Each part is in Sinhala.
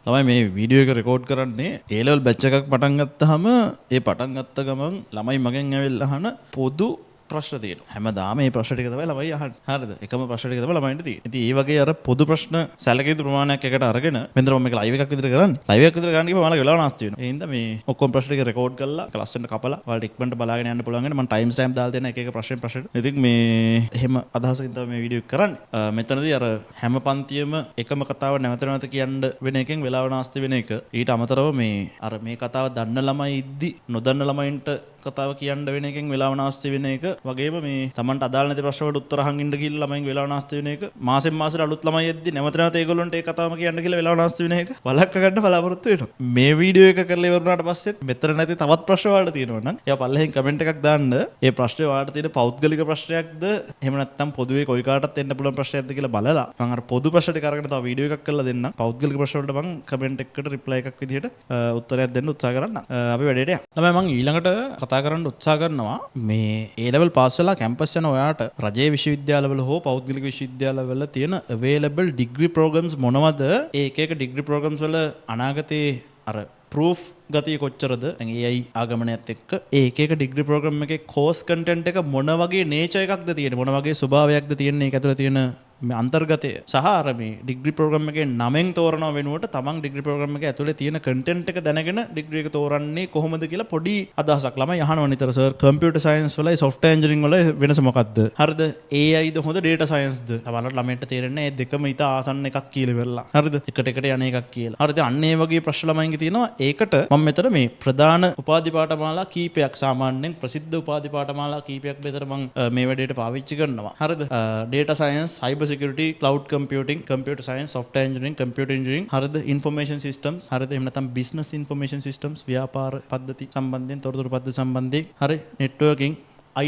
තමයි මේ වීඩියෝ එක රෙකෝඩ් කරන්නේ A level batch එකක් පටන් ගත්තාම ඒ පටන් ගත්ත ගමන් ළමයි මගෙන් ඇවිල්ලා අහන පොදු ප්‍රශ්න තියෙනවා. හැමදාම මේ ප්‍රශ්න ටික තමයි ළමයි අහන්නේ. හරිද? එකම ප්‍රශ්න ටික තමයි ළමයින්ට තියෙන්නේ. ඉතින් ඒ වගේ අර පොදු ප්‍රශ්න සැලකිය යුතු ප්‍රමාණයක් එකට අරගෙන මෙතන මම මේක ලයිව් එකක් විතර කරන්නේ. ලයිව් එකක් විතර ගන්න ගිහම මම වෙලාව නාස්ති වෙනවා. ඒ හින්දා මේ ඔක්කොම ප්‍රශ්න ටික රෙකෝඩ් කරලා ලස්සනට කපලා ඔයාලට ඉක්මනට බලාගෙන යන්න පුළුවන් වෙන මම ටයිම් ස්ටෑම්ප් දාලා දෙන එක එක ප්‍රශ්න. ඉතින් මේ එහෙම අදහසකින් තමයි මේ වීඩියෝ එක කරන්නේ. මෙතනදී අර හැම පන්තියෙම එකම කතාව නැවත නැවත කියන්න වෙන එකෙන් වෙලාව නාස්ති වෙන එක. ඊට අමතරව මේ අර මේ කතාව දන්න ළමයි ඉද්දි නොදන්න ළමයින්ට කතාව කියන්න වෙන එකෙන් වෙලාව නාස්ති වෙන එක වගේම මේ තමන්ට අදාළ නැති ප්‍රශ්න වලට උත්තර අහන් ඉන්න ගිහින් ළමයින් වෙලාව නාස්ති වෙන එක මාසෙන් මාසෙට අලුත් ළමයි එද්දි නැවත නැවත ඒගොල්ලන්ට ඒ කතාවම කියන්න කියලා වෙලාව නාස්ති වෙන එක වළක්ව ගන්න බලාපොරොත්තු වෙනවා. මේ වීඩියෝ එක කරලා ඉවරනාට පස්සෙත් මෙතන නැති තවත් ප්‍රශ්න වලට තියෙනවා නම් එයා පල්ලෙහෙන් කමෙන්ට් එකක් දාන්න. ඒ ප්‍රශ්නේ ඔයාලට තියෙන පෞද්ගලික ප්‍රශ්නයක්ද එහෙම නැත්නම් පොදුවේ කොයි කාටත් එන්න පුළුවන් ප්‍රශ්නයක්ද කියලා බලලා මම අර පොදු ප්‍රශ්න ටික අරගෙන තව වීඩියෝ එකක් කරලා දෙන්නම්. පෞද්ගලික ප්‍රශ්න වලට මම කමෙන්ට් එකකට රිප්ලයි එකක් විදිහට උත්තරයක් දෙන්න උත්සාහ කරන්න. අපි වැඩේට යමු. ළමයි මම ඊළඟට කතා කරන්න උත්සාහ කරනවා මේ A level පාස් වෙලා කැම්පස් යන ඔයාට රජයේ විශ්වවිද්‍යාලවල හෝ පෞද්ගලික විශ්වවිද්‍යාලවල තියෙන available degree programs මොනවද? ඒ එක එක degree programs වල අනාගතයේ අර proof ගතිය කොච්චරද? දැන් AI ආගමනයත් එක්ක ඒ එක එක degree program එකේ course content එක මොන වගේ nature එකක්ද තියෙන්නේ? මොන වගේ ස්වභාවයක්ද තියෙන්නේ? ඒක ඇතුළේ තියෙන මේ අන්තර්ගතය සහ අර මේ ඩිග්‍රී ප්‍රෝග්‍රෑම් එකේ නමෙන් තෝරනව වෙනුවට තමන් ඩිග්‍රී ප්‍රෝග්‍රෑම් එකේ ඇතුලේ තියෙන කන්ටෙන්ට් එක දැනගෙන ඩිග්‍රී එක තෝරන්නේ කොහොමද කියලා පොඩි අදහසක් ළමයි අහනවා නිතර සර් කම්පියුටර් සයන්ස් වලයි සොෆ්ට්වෙයාර් එන්ජිනියරින් වල වෙනස මොකක්ද? හරිද? AI ද හොඳ ඩේටා සයන්ස්ද? සමහරවිට ළමයින්ට තේරෙන්නේ මේ දෙකම ඊට ආසන්න එකක් කියලා ඉවරලා. හරිද? එකට එකට යන එකක් කියලා. හරිද? අන්න ඒ වගේ ප්‍රශ්න ළමයින්ගේ තියෙනවා. ඒකට මම මෙතන මේ ප්‍රධාන උපාධි පාඨමාලා කීපයක් සාමාන්‍යයෙන් ප්‍රසිද්ධ උපාධි පාඨමාලා කීපයක් මෙතන මම මේ වැඩේට පාවිච්චි කරනවා. හරිද? Data science, cyber security, cloud computing, computer science, software engineering, computer engineering, හරිද information systems, හරිද එහෙම නැත්නම් business information systems, ව්‍යාපාර පද්ධති සම්බන්ධයෙන් තොරතුරු පද්ධති සම්බන්ධයෙන්, හරි networking,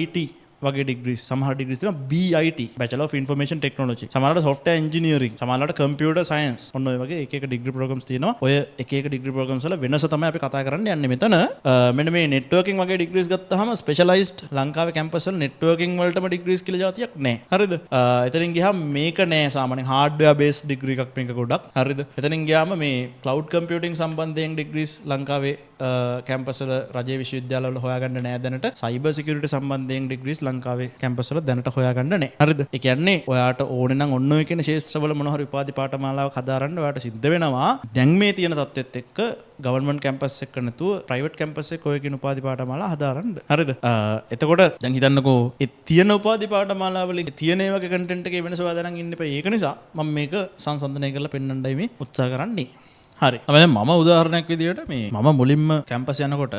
IT වගේ ඩිග්‍රීස් සමහර ඩිග්‍රීස් තියෙනවා BIT Bachelor of Information Technology සමහරවිට software engineering සමහරවිට computer science ඔන්න ඔය වගේ එක එක ඩිග්‍රී ප්‍රෝග්‍රෑම්ස් තියෙනවා ඔය එක එක ඩිග්‍රී ප්‍රෝග්‍රෑම්ස් වල වෙනස තමයි අපි කතා කරන්න යන්නේ මෙතන මෙන්න මේ networking වගේ ඩිග්‍රීස් ගත්තාම specialized ලංකාවේ කැම්පස් වල networking වලටම ඩිග්‍රීස් කියලා જાතියක් නැහැ හරිද එතනින් ගියාම මේක නැහැ සාමාන්‍යයෙන් hardware based ඩිග්‍රී එකක් මේක ගොඩක් හරිද එතනින් ගියාම මේ cloud computing සම්බන්ධයෙන් ඩිග්‍රීස් ලංකාවේ කැම්පස් වල රජයේ විශ්වවිද්‍යාල වල හොයාගන්න නැහැ දැනට cyber security සම්බන්ධයෙන් ඩිග්‍රීස් ලංකාවේ කැම්පස් වල දැනට හොයාගන්න නැහැ. හරිද? ඒ කියන්නේ ඔයාට ඕනේ නම් ඔන්න ඔය කියන ශාස්ත්‍රවල මොන හරි උපාධි පාඨමාලාවක් හදාරන්න ඔයාට සිද්ධ වෙනවා. දැන් මේ තියෙන තත්ත්වෙත් එක්ක ගවර්න්මන්ට් කැම්පස් එක නැතුව ප්‍රයිවට් කැම්පස් එක ඔය කියන උපාධි පාඨමාලා හදාරන්න. හරිද? එතකොට දැන් හිතන්නකෝ ඒ තියෙන උපාධි පාඨමාලාවල තියෙන ඒ වගේ කන්ටෙන්ට් එකේ වෙනස හොයාගෙන ඉන්න එපා. ඒක නිසා මම මේක සංසන්දනය කරලා පෙන්වන්නයි මේ උත්සාහ කරන්නේ. හරි. මම උදාහරණයක් විදිහට මේ මම මුලින්ම කැම්පස් යනකොට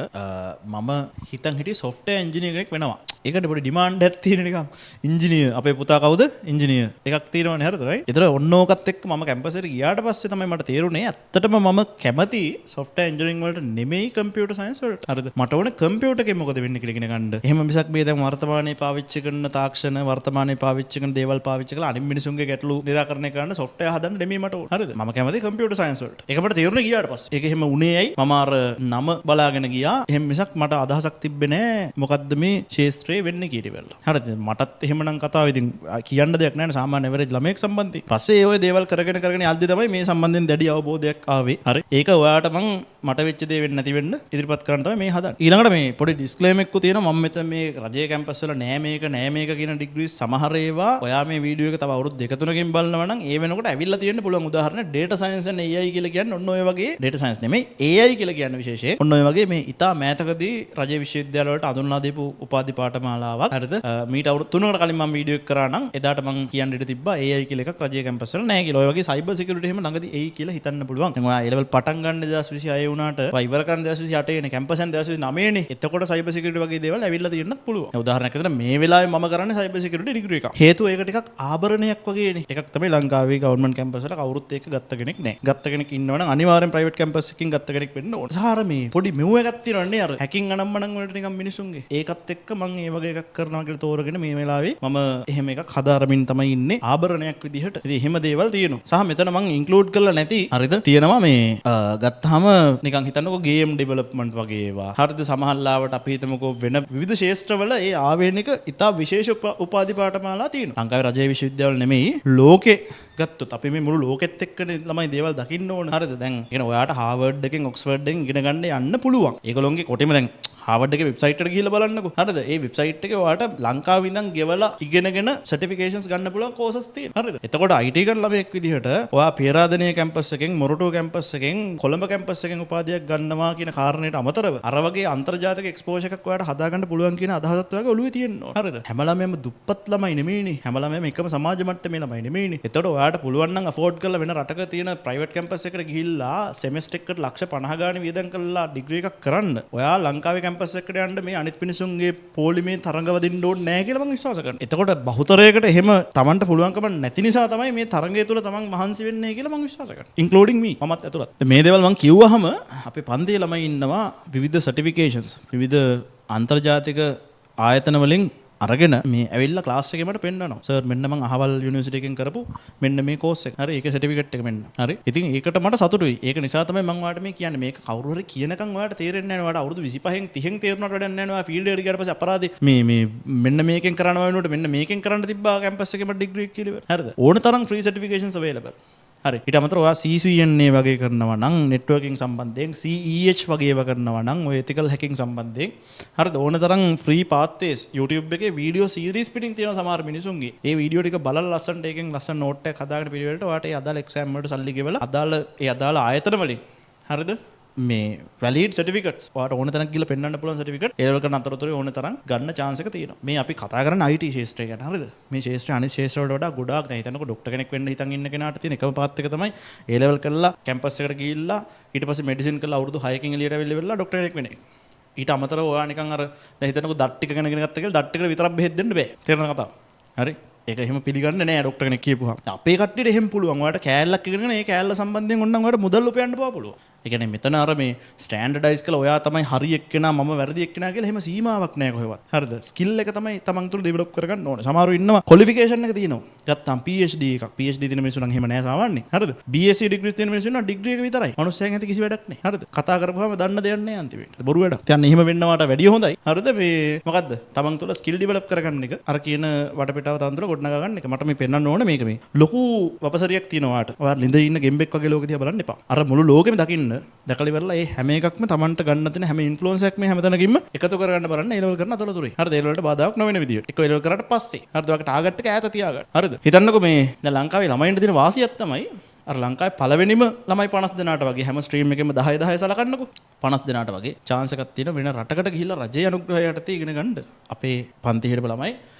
මම හිතන් හිටියේ software engineer කෙනෙක් වෙනවා. ඒකට පොඩි demand එකක් තියෙන නිකන් engineer අපේ පුතා කවුද? engineer එකක් තියෙනවනේ හරිද right? ඒතර ඔන්න ඕකත් එක්ක මම කැම්පස් එකට ගියාට පස්සේ තමයි මට තේරුනේ ඇත්තටම මම කැමති software engineering වලට නෙමෙයි computer science වලට. හරිද? මට ඕනේ computer එකේ මොකද වෙන්නේ කියලා ඉගෙන ගන්න. එහෙම මිසක් මේ දැන් වර්තමානයේ පාවිච්චි කරන තාක්ෂණ වර්තමානයේ පාවිච්චි කරන දේවල් පාවිච්චි කරලා අනිත් මිනිසුන්ගේ ගැටලු निराකරණය කරන්න software හදන්න නෙමෙයි මට ඕනේ. හරිද? මම කැමති computer science වලට. ඒක මට තේරුනේ ගියාට පස්සේ. ඒක එහෙම උනේ ඇයි? මම අර නම බලාගෙන ගියා. එහෙම මිසක් මට අදහසක් තිබ්බේ නෑ මොකද්ද මේ ශාස්ත්‍රයේ වෙන්නේ කියලා ඉවරලා. හරිද? මටත් එහෙමනම් කතාව ඉතින් කියන්න දෙයක් නෑනේ සාමාන්‍ය ඇවරේජ් ළමයෙක් සම්බන්ධයෙන්. පස්සේ ඔය දේවල් කරගෙන යද්දි තමයි මේ සම්බන්ධයෙන් දැඩි අවබෝධයක් ආවේ. හරි. ඒක ඔයාට මං මට වෙච්ච දේ වෙන්නේ නැති වෙන්න ඉදිරිපත් කරන්න තමයි මේ හදන්නේ. ඊළඟට මේ පොඩි ඩිස්ක්ලේමර් එකක් තියෙනවා මම මෙතන මේ රජයේ කැම්පස් වල නෑ මේක කියන ඩිග්‍රීස් සමහර ඒවා ඔයා මේ වීඩියෝ එක තව අවුරුදු දෙක තුනකින් බලනවා නම් ඒ වෙනකොට ඇවිල්ලා තියෙන්න පුළුවන් උදාහරණ data science and AI කියලා කියන්නේ ඔන්න ඔය වගේ data science නෙමෙයි AI කියලා කියන්නේ විශේෂයෙන් ඔන්න ඔය වගේ මේ ඉතා මෑතකදී රජයේ විශ්වවිද්‍යාල වලට අඳුන්වා දීපු උපාධි පාඨමාලාවක් හරිද මීට අවුරුදු 3කට කලින් මම වීඩියෝ එක කරා නම් එදාට මම කියන්න ඉඩ තිබ්බා AI කියලා එකක් රජයේ කැම්පස් වල නැහැ කියලා. ඔය වගේ cyber security එහෙම ළඟදී AI කියලා හිතන්න පුළුවන්. දැන් ඔයා A level පටන් ගන්න 2026 වුණාට ඉවර කරන 2028 නේ කැම්පස් යන 2029 නේ. එතකොට cyber security වගේ දේවල් ඇවිල්ලා තියෙන්නත් පුළුවන්. උදාහරණයක් විදිහට මේ වෙලාවේ මම කරන්නේ cyber security degree එකක්. හේතුව ඒක ටිකක් ආභරණයක් වගේනේ. එකක් තමයි ලංකාවේ government campus වල කවුරුත් ඒක ගත්ත කෙනෙක් නැහැ. ගත්ත කෙනෙක් ඉන්නවනම් අනිවාර්යෙන් private campus එකකින් ගත්ත කෙනෙක් වෙන්න ඕන. සාර මේ පොඩි මෙව් එකක් තියෙනවනේ අර හැකින් අනම්මනම් වලට නිකන් මිනිසුන්ගේ. ඒකත් එක්ක මම මේ වගේ එකක් කරනවා කියලා තෝරගෙන මේ වෙලාවේ මම එහෙම එකක් හදාරමින් තමයි ඉන්නේ ආභරණයක් විදිහට. ඉතින් එහෙම දේවල් තියෙනවා. සහ මෙතන මම ඉන්ක්ලූඩ් කරලා නැති හරිද? තියෙනවා මේ ගත්තාම නිකන් හිතන්නකෝ ගේම් ඩෙවලොප්මන්ට් වගේ ඒවා. හරිද සමහරලාවට අපි හිතමුකෝ වෙන විවිධ ශාස්ත්‍රවල ඒ ආවේනික ඉතා විශේෂ උපාධි පාඨමාලා තියෙනවා. ලංකාවේ රජයේ විශ්වවිද්‍යාවල නෙමෙයි ලෝකේ ගත්තොත් අපි මේ මුළු ලෝකෙත් එක්කනේ ළමයි දේවල් දකින්න ඕන. හරිද? දැන් කියන ඔයාට හාර්වර්ඩ් එකෙන් ඔක්ස්ෆර්ඩ් එකෙන් ඉගෙන ගන්න යන්න පුළුවන්. ඒගොල්ලෝගේ කොටිම දැන් හාර්වර්ඩ් එකේ වෙබ්සයිට් එකට ගිහිල්ලා බලන්නකෝ. හරිද? ඒ වෙබ්සයිට් එකේ ඔයාට ලංකාවේ ඉඳන් ගෙවලා ඉගෙනගෙන සර්ටිෆිකේෂන්ස් ගන්න පුළුවන් කෝසස් තියෙනවා. හරිද? එතකොට IT කරන ළමයෙක් විදිහට ඔයා පේරාදෙණිය කැම්පස් එකෙන් මොරටුව කැම්පස් එකෙන් කොළඹ කැම්පස් එකෙන් උපාධියක් ගන්නවා කියන කාරණයට අමතරව අර වගේ අන්තර්ජාතික එක්ස්පෝෂර් එකක් ඔයාට හදාගන්න පුළුවන් කියන අදහසත් ඔයාගේ ඔළුවේ තියෙනවා. හරිද? හැම ළමයෙක්ම දුප්පත් ළමයි නෙමෙයිනේ. හැම ළමයෙක්ම එකම සමාජ මට්ටමේ ළමයි නෙමෙයිනේ. එතකොට ඔයාට පුළුවන් නම් afford කරලා වෙන රටක තියෙන ප්‍රයිවට් කැම්පස් එකකට ගිහිල්ලා සෙමෙස්ටර් එකකට ලක්ෂ 50 ගාණක් වියදම් කරලා ඩිග්‍රී එකක් කරන්න. ඔයා ලංකාවේ කැම්පස් එකකට යන්න මේ අනිත් මිනිසුන්ගේ පොලිමේ තරඟව දෙන්න ඕනේ නැහැ කියලා මම විශ්වාස කරනවා. එතකොට බහුතරයකට එහෙම Tamanට පුළුවන්කම නැති නිසා තමයි මේ තරඟය තුල Taman මහන්සි වෙන්නේ කියලා මම විශ්වාස කරනවා. including me මමත් ඇතුළත්. මේ දේවල් මම කිව්වහම අපේ පන්තියේ ළමයි ඉන්නවා විවිධ සර්ටිෆිකේෂන්ස් විවිධ අන්තර්ජාතික ආයතන වලින් අරගෙන මේ ඇවිල්ලා ක්ලාස් එකේ මට පෙන්නනවා. සර් මෙන්න මං අහවල් යුනිවර්සිටි එකෙන් කරපු මෙන්න මේ කෝස් එක. හරි ඒකේ සර්ටිෆිකේට් එක මෙන්න. හරි. ඉතින් ඒකට මට සතුටුයි. ඒක නිසා තමයි මං ඔයාලට මේ කියන්නේ. මේක කවුරු හරි කියනකම් ඔයාලට තේරෙන්නේ නැහැ. ඔයාලට අවුරුදු 25න් 30න් තේරුණාට වැඩක් නැහැ. ඔයා ෆීල්ඩ් එකට ගියාට පස්සේ අපරාධේ මේ මෙන්න මේකෙන් කරනවා වෙනුවට මෙන්න මේකෙන් කරන්න තිබ්බා කැම්පස් එකේ මට ඩිග්‍රී එක කියලා ඉවර. හරිද? ඕන තරම් ෆ්‍රී සර්ටිෆිකේෂන්ස් අවైలබල්. හරි ඊට අමතරව ඔයා CCNA වගේ කරනවා නම් නෙට්වර්කින් සම්බන්ධයෙන් CEH වගේ ඒවා කරනවා නම් ඔය ethical hacking සම්බන්ධයෙන් හරිද ඕන තරම් ෆ්‍රී පාත්වේස් YouTube එකේ වීඩියෝ සීරීස් පිටින් තියෙන සමහර මිනිසුන්ගේ ඒ වීඩියෝ ටික බලලා ලස්සනට ඒකෙන් ලස්සන නෝට් එකක් හදාගෙන පිළිවෙලට ඔයාට ඒ අදාළ එක්සෑම් වලට සල්ලි ගෙවලා අදාළ ආයතන වලින් හරිද මේ වැලිඩ් සර්ටිෆිකට්ස් ඔයාට ඕන තරම් කියලා පෙන්වන්න පුළුවන් සර්ටිෆිකට් ඒ වල කරන අතරතුරේ ඕන තරම් ගන්න chance එක තියෙනවා. මේ අපි කතා කරන IT ශාස්ත්‍රය ගැන හරිද? මේ ශාස්ත්‍රය අනිත් ශාස්ත්‍ර වලට වඩා ගොඩාක් දැන් හිතන්නකෝ ડોක්ටර් කෙනෙක් වෙන්න හිතන් ඉන්න කෙනාට තියෙන එකම පාත් එක තමයි A level කරලා කැම්පස් එකට ගිහිල්ලා ඊට පස්සේ මෙඩිසින් කරලා අවුරුදු 6කින් එළියට ඇවිල්ලා ડોක්ටර් කෙනෙක් වෙන එක. ඊට අමතරව ඔයා නිකන් අර දැන් හිතන්නකෝ දත් ටික ගැන ඉගෙන ගත්තා කියලා දත් ටිකට විතරක් බෙහෙත් දෙන්න බෑ. තේරෙනවද කතාව? හරි ඒක එහෙම පිළිගන්නේ නැහැ ડોක්ටර් කෙනෙක් කියපුවාම. අපේ කට්ටියට එහෙම පුළුවන්. ඔයාලට කෑල්ලක් ඉගෙනගෙන ඒ කෑල්ල සම්බන්ධයෙන් ඕනනම් ඔයාලට මුදල් උපයන්න පුළුවන්. ඒ කියන්නේ මෙතන අර මේ ස්ටෑන්ඩඩයිස් කළා ඔයා තමයි හරි එක්කෙනා මම වැරදි එක්කෙනා කියලා එහෙම සීමාවක් නැහැ කොහෙවත්. හරිද? ස්කිල් එක තමයි තමන් තුළ ඩෙවලොප් කරගන්න ඕනේ. සමහරව ඉන්නවා ක්වොලිෆිකේෂන් එක තියෙනවා. ගත්තාම PhD එකක්. PhD තියෙන මිනිස්සු නම් එහෙම නැහැ සාමාන්‍යයෙන්. හරිද? BSc ඩිග්‍රීස් තියෙන මිනිස්සු නම් ඩිග්‍රී එක විතරයි. මනුස්සයන් ඇති කිසි වැඩක් නැහැ. හරිද? කතා කරපුවාම දන්න දෙයක් නැහැ අන්තිමට. බොරු වැඩක්. දැන් එහෙම වෙන්නවට වැඩිය හොඳයි. හරිද? මේ මොකද්ද? තමන් තුළ ස්කිල් ඩෙවලොප් කරගන්න එක. අර කියන වටපිටාව තන්ත්‍ර ගොඩනගා ගන්න එක. මට මේ පෙන්වන්න ඕනේ මේක මේ. ලොකු වපසරියක් තියෙනවා වාට. ඔයා ළිඳේ ඉන්න ගෙම්බෙක් වගේ ලෝකෙ දිහා බලන්න එපා. අර මුළු ලෝකෙම දකින්න. දැකලා ඉවරලා ඒ හැම එකක්ම Tamanට ගන්න තියෙන හැම ඉන්ෆ්ලුවන්ස් එකක් මේ හැමතැනකින්ම එකතු කරගන්න බලන්න ඒ ලෙවල් කරන අතලතුරේ. හරිද? ඒ වලට බාධාක් නොවන විදියට. එක ඒ ලෙවල් කරාට පස්සේ. හරිද? ඔයාගේ ටාගට් එක ඈත තියාගන්න. හරිද? හිතන්නකෝ මේ දැන් ලංකාවේ ළමයින්ට තියෙන වාසියක් තමයි අර ලංකාවේ පළවෙනිම ළමයි 50 දෙනාට වගේ හැම ස්ට්‍රීම් එකෙම 10 10 සලකන්නකෝ 50 දෙනාට වගේ chance එකක් තියෙන වෙන රටකට ගිහිල්ලා රජයේ අනුග්‍රහය යටතේ ඉගෙන ගන්න. අපේ පන්ති හිටපු ළමයි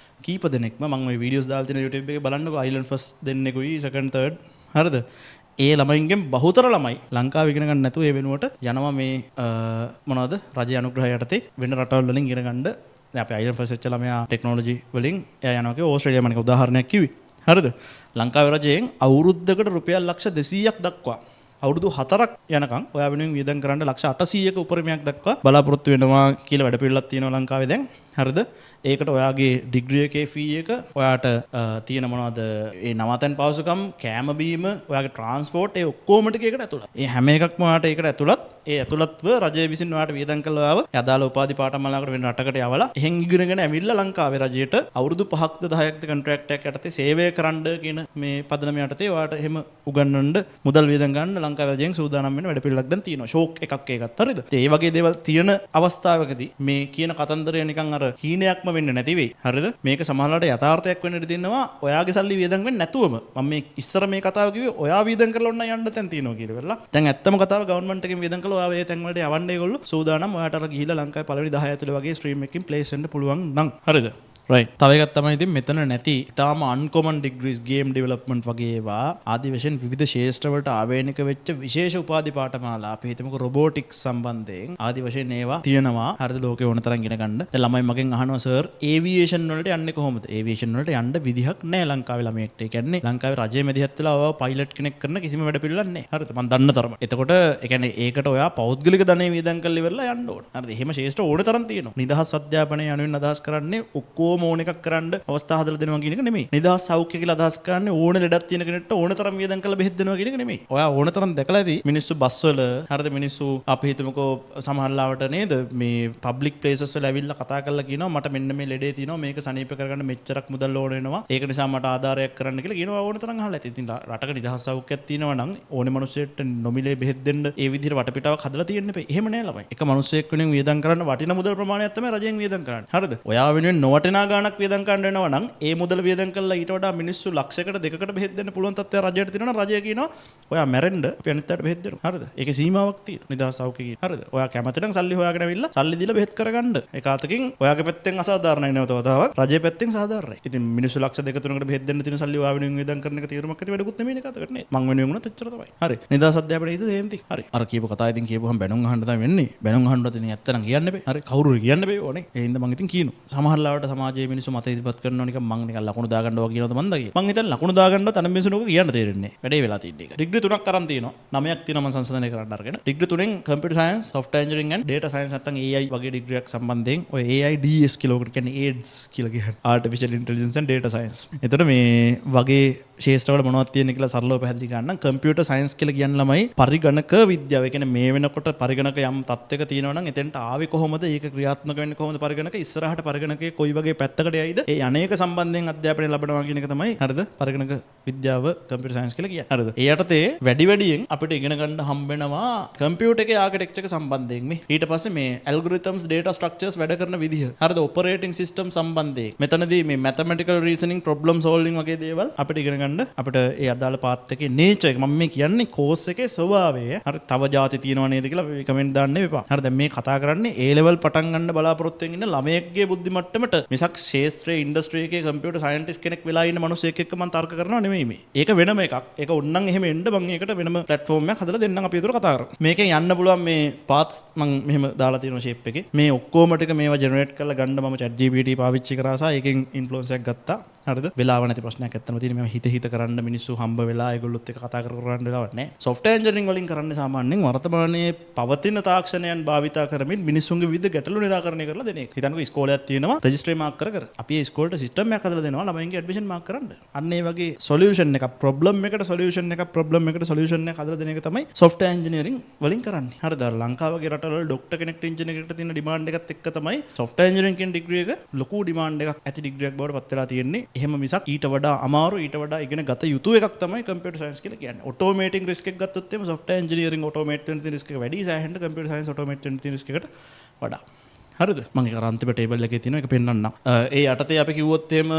කීප දෙනෙක්ම මම ওই වීඩියෝස් දාලා තියෙන YouTube එකේ බලන්නකෝ අයිලන්ඩ් ෆස්ට් දෙන්නෙකුයි සෙකන්ඩ් තර්ඩ් හරිද? ඒ ළමයින්ගෙන් බහුතර ළමයි ලංකාව ඉගෙන ගන්න නැතුව ඒ වෙනුවට යනවා මේ මොනවද රජයේ අනුග්‍රහය යටතේ වෙන රටවල් වලින් ඉගෙන ගන්න. දැන් අපි අයිලන්ඩ් ෆස්ට් වෙච්ච ළමයා ටෙක්නොලොජි වලින් එයා යනවා කිව්වා ඕස්ට්‍රේලියාව මම උදාහරණයක් කිව්වේ. හරිද? ලංකාවේ රජයෙන් අවුරුද්දකට රුපියල් ලක්ෂ 200ක් දක්වා අවුරුදු 4ක් යනකම් ඔයා වෙනුවෙන් වියදම් කරන්න ලක්ෂ 800ක උපරිමයක් දක්වා බලාපොරොත්තු වෙනවා කියලා වැඩ පිළිවෙලක් තියෙනවා ලංකාවේ දැන්. හරිද? ඒකට ඔයාගේ ඩිග්‍රී එකේ ෆී එක ඔයාට තියෙන මොනවද ඒ නවාතැන් පහසුකම් කෑම බීම ඔයාගේ ට්‍රාන්ස්පෝර්ට් ඒ ඔක්කොම ටික ඒකට ඇතුළත්. ඒ හැම එකක්ම ඔයාට ඒකට ඇතුළත්. ඒ ඇතුළත්ව රජය විසින් ඔයාට වියදම් කළා ආව අදාළ උපාධි පාඨමාලාවකට වෙන රටකට යවලා එහෙන් ඉගෙනගෙන ඇවිල්ලා ලංකාවේ රජයට අවුරුදු 5ක්ද 10ක්ද කොන්ට්‍රැක්ට් එකක් යටතේ සේවය කරන්න කියන මේ පදනම යටතේ ඔයාට එහෙම උගන්වන්න මුදල් වියදම් ගන්න ලංකාවේ රජයෙන් සූදානම් වෙන වැඩ පිළිවෙලක් දැන් තියෙනවා. ෂෝක් එකක් ඒකත් හරිද? ඒ වගේ දේවල් තියෙන අවස්ථාවකදී මේ කියන කතන්දරය නිකන් අර හීනයක්ම වෙන්නේ නැති වෙයි. හරිද? මේක සමහරවිට යථාර්ථයක් වෙන්න ඉඩ තියෙනවා. ඔයාගේ සල්ලි වියදම් වෙන්නේ නැතුවම. මම මේ ඉස්සර මේ කතාව කිව්වේ ඔයා වියදම් කරලා ඔන්න යන්න තැන් තියෙනවා කියලා වෙලා. දැන් ඇත්තම කතාව ගවර්න්මන්ට් එකෙන් වියදම් කළා ඔයා ඒ තැන් වලට යවන්න ඒගොල්ලෝ සූදානම්. ඔයාට අර ගිහිල්ලා ලංකාවේ පළවෙනි 10 ඇතුළේ වගේ ස්ට්‍රීම් එකකින් ප්ලේස් වෙන්න පුළුවන් නම්. හරිද? right. තව එකක් තමයි ඉතින් මෙතන නැති ඊටාම අන්කොමන් ඩිග්‍රීස් ගේම් ඩෙවලොප්මන්ට් වගේ ඒවා ආදි වශයෙන් විවිධ ශාස්ත්‍ර වලට ආවේනික වෙච්ච විශේෂ උපාධි පාඨමාලා අපි හිතමුකෝ රොබෝටික්ස් සම්බන්ධයෙන් ආදි වශයෙන් ඒවා තියෙනවා. හරිද? ලෝකේ ඕන තරම් ඉගෙන ගන්න. දැන් ළමයි මගෙන් අහනවා සර් ඒවියේෂන් වලට යන්නේ කොහොමද? ඒවියේෂන් වලට යන්න විදිහක් නැහැ ලංකාවේ ළමයෙක්ට. ඒ කියන්නේ ලංකාවේ රජයේ මැදිහත් වෙලා ඔයාව පයිලට් කෙනෙක් කරන කිසිම වැඩ පිළිවෙලක් නැහැ. හරිද? මම දන්න තරම. එතකොට ඒ කියන්නේ ඒකට ඔයා පෞද්ගලික ධනෙ වියදම් කරලා ඉවරලා යන්න ඕන. හරිද? එහෙම ශාස්ත්‍ර ඕන තරම් තියෙනවා. නිදහස් අධ්‍යාපනය යනුවෙන් අදහස් කරන්නේ ඔක්කොම හැමෝම ඕන එකක් කරන්න අවස්ථා හදලා දෙනවා කියන එක නෙමෙයි. නිදහස් සෞඛ්‍ය කියලා අදහස් කරන්නේ ඕන ලෙඩක් තියෙන කෙනෙක්ට ඕන තරම් වියදම් කරලා බෙහෙත් දෙනවා කියන එක නෙමෙයි. ඔයා ඕන තරම් දැකලා ඇති මිනිස්සු බස්වල හරිද මිනිස්සු අපි හිතමුකෝ සමහරලාවට නේද මේ පබ්ලික් ප්ලේසස් වල ඇවිල්ලා කතා කරලා කියනවා මට මෙන්න මේ ලෙඩේ තියෙනවා මේක සනීප කරගන්න මෙච්චරක් මුදල් ඕන වෙනවා. ඒක නිසා මට ආධාරයක් කරන්න කියලා කියනවා ඕන තරම් අහලා ඇති. ඉතින් රටක නිදහස් සෞඛ්‍යයක් තියෙනවා නම් ඕනේ මිනිස්සෙට නොමිලේ බෙහෙත් දෙන්න ඒ විදිහට වටපිටාවක් හදලා තියෙන්න බෑ. එහෙම නෑ ළමයි. එක මිනිස්සෙක් වෙනුවෙන් වියදම් කරන්න වටින මුදල් ප්‍රමාණයක් තමයි රජයෙන් වියදම් කරන්නේ. හරිද? ඔයා වෙනුවෙන් නොවටිනා ගාණක් වියදම් කරන්න වෙනවා නම් ඒ මුදල වියදම් කරලා ඊට වඩා මිනිස්සු ලක්ෂයකට දෙකකට බෙහෙත් දෙන්න පුළුවන් තත්ත්වය රජයට තියෙනවා නම් රජය කියනවා ඔයා මැරෙන්න අපි අනිත් අයට බෙහෙත් දෙනවා. හරිද? ඒකේ සීමාවක් තියෙනවා. නිදහස් සෞඛ්‍යයේ. හරිද? ඔයා කැමති නම් සල්ලි හොයාගෙන ඇවිල්ලා සල්ලි දීලා බෙහෙත් කරගන්න. ඒක අතකින් ඔයාගේ පැත්තෙන් අසාධාරණයි නැවත වතාවක්. රජයේ පැත්තෙන් සාධාරණයි. ඉතින් මිනිස්සු ලක්ෂ 2-3කට බෙහෙත් දෙන්න තියෙන සල්ලි ඔයා වෙනුවෙන් වියදම් කරන එක තීරමක් ඇති වැඩකුත් නෙමෙයි නේ කතාවට නේ. මං වෙනුවෙන් උනත් එච්චර තමයි. හරි. නිදහස් අධ්‍යාපනයේ ඉතින් එහෙම තියෙයි. හරි. අර කියපු කතාව ඉතින් කියපුවහම බැනුම් අහන්න තමයි වෙන්නේ. බැනුම් අහන්නවත් ඉතින් ඇත්ත නම් කියන්න බෑ. හරි. කවුරු කියන්න බෑ ඕනේ. ඒ හින්දා මං ඉතින් කියනවා. සමහර ලාවට සමාජයේ මිනිස්සු මත ඉදිරිපත් කරනවා නිකන් මං නිකන් ලකුණු දාගන්නවා කියනවාද මන්ද කියලා. මං හිතන්නේ ලකුණු දාගන්නවත් අන මිනිස්සුනෝක කියන්න තේරෙන්නේ නැහැ. වැඩේ වෙලා තියෙන්නේ ඒක. ඩිග්‍රී 3ක් අරන් තියෙනවා. 9ක් තියෙනවා මම සංශෝධනය කරන්න අරගෙන. ඩිග්‍රී 3න් computer science, software engineering and data science නැත්නම් AI වගේ ඩිග්‍රියක් සම්බන්ධයෙන් ඔය AIDS කියලා ඔකට කියන්නේ AIDS කියලා කියන්නේ artificial intelligence and data science. එතකොට මේ වගේ ශාස්ත්‍රවල මොනවද තියෙන්නේ කියලා සරලව පැහැදිලි කරන්න කම්පියුටර් සයන්ස් කියලා කියන ළමයි පරිගණක විද්‍යාව. ඒ කියන්නේ මේ වෙනකොට පරිගණක යම් තත්ත්වයක තියෙනවා නම් එතෙන්ට ආවේ කොහොමද? ඒක ක්‍රියාත්මක වෙන්නේ කොහොමද පරිගණක? ඉස්සරහට පරිගණකයේ කොයි වගේ පැත්තකට යයිද? ඒ අනේක සම්බන්ධයෙන් අධ්‍යාපනය ලැබනවා කියන එක තමයි හරිද? පරිගණක විද්‍යාව කම්පියුටර් සයන්ස් කියලා කියන්නේ. හරිද? ඒ යටතේ වැඩියෙන් අපිට ඉගෙන ගන්න හම්බ වෙනවා කම්පියුටර් එකේ ආකිටෙක්චර් එක සම්බන්ධයෙන් මේ. ඊට පස්සේ මේ ඇල්ගොරිතම්ස් data structures වැඩ කරන විදිහ. හරිද? ඔපරේටිං සිස්ටම් සම්බන්ධයෙන්. මෙතනදී මේ mathematical reasoning problem solving වගේ දේවල් අපිට ඉගෙන ගන්න අපිට ඒ අදාළ පාත් එකේ nature එක මම මේ කියන්නේ කෝස් එකේ ස්වභාවය. හරි තව ಜಾති තියෙනව නේද කියලා කමෙන්ට් දාන්න එපා. හරි දැන් මේ කතා කරන්නේ A level පටන් ගන්න බලාපොරොත්තු වෙන ඉන්න ළමයෙක්ගේ බුද්ධි මට්ටමට මිසක් ශාස්ත්‍රයේ ඉන්ඩස්ට්‍රි එකේ කම්පියුටර් සයන්ටිස්ට් කෙනෙක් වෙලා ඉන්න මිනිහෙක් එක්ක මම තර්ක කරනවා නෙමෙයි මේ. ඒක වෙනම එකක්. ඒක ඕන්නම් එහෙම එන්න මම ඒකට වෙනම platform එකක් හදලා දෙන්නම් අපි ඒතර කතා කරමු. මේකෙන් යන්න පුළුවන් මේ paths මම මෙහෙම දාලා තියෙනවා shape එකේ. මේ ඔක්කොම ටික මේවා generate කරලා ගන්න මම ChatGPT පාවිච්චි කරා සහ ඒකෙන් influence එකක් ගත්තා. හරිද? වෙලාව නැති ප්‍රශ්නයක් ඇත්තම තියෙන මේවා හිත කරන්න මිනිස්සු හම්බ වෙලා ඒගොල්ලොත් එක්ක කතා කරන්න වෙලාවක් නැහැ. software engineering වලින් කරන්නේ සාමාන්‍යයෙන් වර්තමානයේ පවතින තාක්ෂණයන් භාවිතා කරමින් මිනිස්සුන්ගේ විවිධ ගැටලු නිරාකරණය කරලා දෙන එක. හිතන්නකෝ ඉස්කෝලයක් තියෙනවා රෙජිස්ටර් මාක් කර. අපි ඒ ඉස්කෝලේට සිස්ටම් එකක් හදලා දෙනවා ළමයින්ගේ ඇඩ්මිෂන් මාක් කරන්න. අන්න ඒ වගේ සොලියුෂන් එකක් ප්‍රොබ්ලම් එකට සොලියුෂන් එකක් ප්‍රොබ්ලම් එකට සොලියුෂන් එකක් හදලා දෙන එක තමයි software engineering වලින් කරන්නේ. හරිද? ලංකාව වගේ රටවල ડોක්ටර් කෙනෙක්ට ඉන්ජිනේර් කෙනෙක්ට තියෙන ඩිමාන්ඩ් එකත් එක්ක තමයි software engineering කියන ඩිග්‍රී එක ලොකු ඩිමාන්ඩ් එකක් ඇති ඩිග්‍රියක් බවට පත් වෙලා තියෙන්නේ. එහෙම මිසක් ඊට වඩා අමාරු ඊට වඩා ඉගෙන ගත යුතු එකක් තමයි කම්පියුටර් සයන්ස් කියලා කියන්නේ. ඔටෝමේටිං රිස්ක් එකක් ගත්තොත් එimhe software engineering ඔටෝමේට් වෙන රිස්ක් එක වැඩි සෑහෙන්න කම්පියුටර් සයන්ස් ඔටෝමේට් වෙන රිස්ක් එකට වඩා. හරිද? මම ඒක අන්තිම ටේබල් එකේ තියෙනවා ඒක පෙන්නන්නම්. ඒ යටතේ අපි කිව්වොත් එහෙම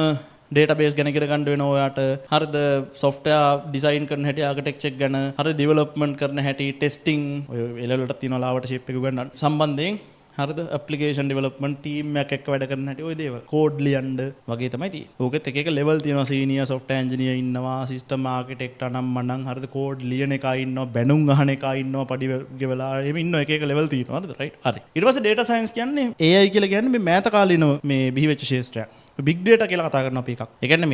database ගැන ඉගෙන ගන්න වෙනවා ඔයාට. හරිද? software design කරන හැටි architecture ගැන, හරිද? development කරන හැටි, testing ඔය එළවලට තියෙනවා ලාවට shape එක ගන්න සම්බන්ධයෙන් හරිද? application development team එකක් එක්ක වැඩ කරන හැටි ඔය දේවල්. code ලියන්න වගේ තමයි තියෙන්නේ. ඕකෙත් එක එක level තියෙනවා. senior software engineer ඉන්නවා, system architect අනම්මනම් හරිද? code ලියන එකා ඉන්නවා, බැනුම් අහන එකා ඉන්නවා, පඩි ගෙවලා එහෙම ඉන්නවා. එක එක level තියෙනවා. හරිද? right? හරි. ඊට පස්සේ data science කියන්නේ AI කියලා කියන්නේ මේ මෑත කාලිනව මේ බිහි වෙච්ච ශාස්ත්‍රයක්. big data කියලා කතා කරන අපි එකක්. ඒ කියන්නේ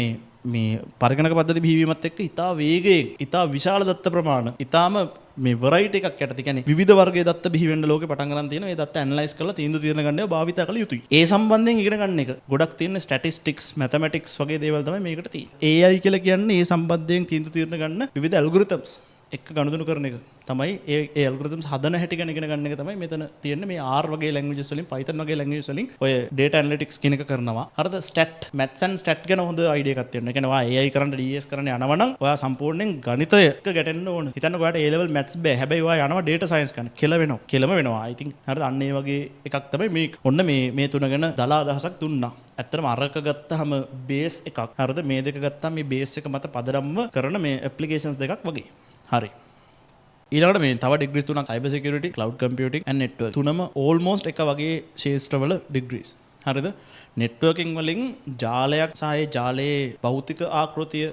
මේ පරිගණක පද්ධති බිහිවීමත් එක්ක ඉතා වේගයෙන්, ඉතා විශාල දත්ත ප්‍රමාණ, ඉතාම මේ variety එකක් යටතේ කියන්නේ විවිධ වර්ගයේ දත්ත බිහි වෙන්න ලෝකේ පටන් ගන්න තියෙනවා. ඒ දත්ත ඇනලයිස් කරලා තීන්දුව తీරන ගන්න ඒවා භාවිත කළ යුතුයි. ඒ සම්බන්ධයෙන් ඉගෙන ගන්න එක. ගොඩක් තියෙන statistics, mathematics වගේ දේවල් තමයි මේකට තියෙන්නේ. AI කියලා කියන්නේ ඒ සම්බන්ධයෙන් තීන්දුව తీරන ගන්න විවිධ algorithms එක්ක ගනුදෙනු කරන එක තමයි ඒ algorithms හදන හැටි ගැන ඉගෙන ගන්න එක තමයි මෙතන තියෙන්නේ. මේ R වගේ languages වලින්, Python වගේ languages වලින් ඔය data analytics කියන එක කරනවා. හරිද? stat, maths and stat ගැන හොඳ idea එකක් තියෙනවා. ඒ කියන්නේ ඔයා AI කරන්න DS කරන්න යනවා නම් ඔයා සම්පූර්ණයෙන් ගණිතයක ගැටෙන්න ඕන. හිතන්නකෝ ඔයාට A level maths බෑ. හැබැයි ඔයා යනවා data science කරන්න. කෙලම වෙනවා. I think හරිද? අන්න ඒ වගේ එකක් තමයි මේ ඔන්න මේ තුන ගැන දලා අදහසක් දුන්නා. ඇත්තටම අරක ගත්තාම බේස් එකක්. හරිද? මේ දෙක ගත්තාම මේ බේස් එක මත පදනම්ව කරන මේ ඇප්ලිකේෂන්ස් දෙකක් වගේ. හරි. ඊළඟට මේ තව ඩිග්‍රීස් තුනක් cyber security, cloud computing and network. තුනම almost එක වගේ ශාස්ත්‍රවල ඩිග්‍රීස්. හරිද? networking වලින් ජාලයක් සහ ඒ ජාලයේ භෞතික ආකෘතිය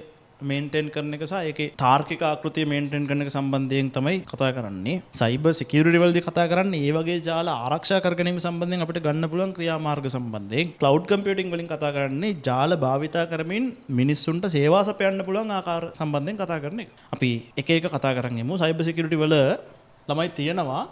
මේන්ටේන් කරන එක සහ ඒකේ තාර්කික ආකෘතිය මේන්ටේන් කරන එක සම්බන්ධයෙන් තමයි කතා කරන්නේ. සයිබර් සිකියුරිටි වලදී කතා කරන්නේ ඒ වගේ ජාල ආරක්ෂා කර ගැනීම සම්බන්ධයෙන් අපිට ගන්න පුළුවන් ක්‍රියාමාර්ග සම්බන්ධයෙන්. ක්ලවුඩ් කම්පියුටිං වලින් කතා කරන්නේ ජාල භාවිතා කරමින් මිනිස්සුන්ට සේවා සපයන්න පුළුවන් ආකාර සම්බන්ධයෙන් කතා කරන එක. අපි එක එක කතා කරන් යමු. සයිබර් සිකියුරිටි වල ළමයි තියෙනවා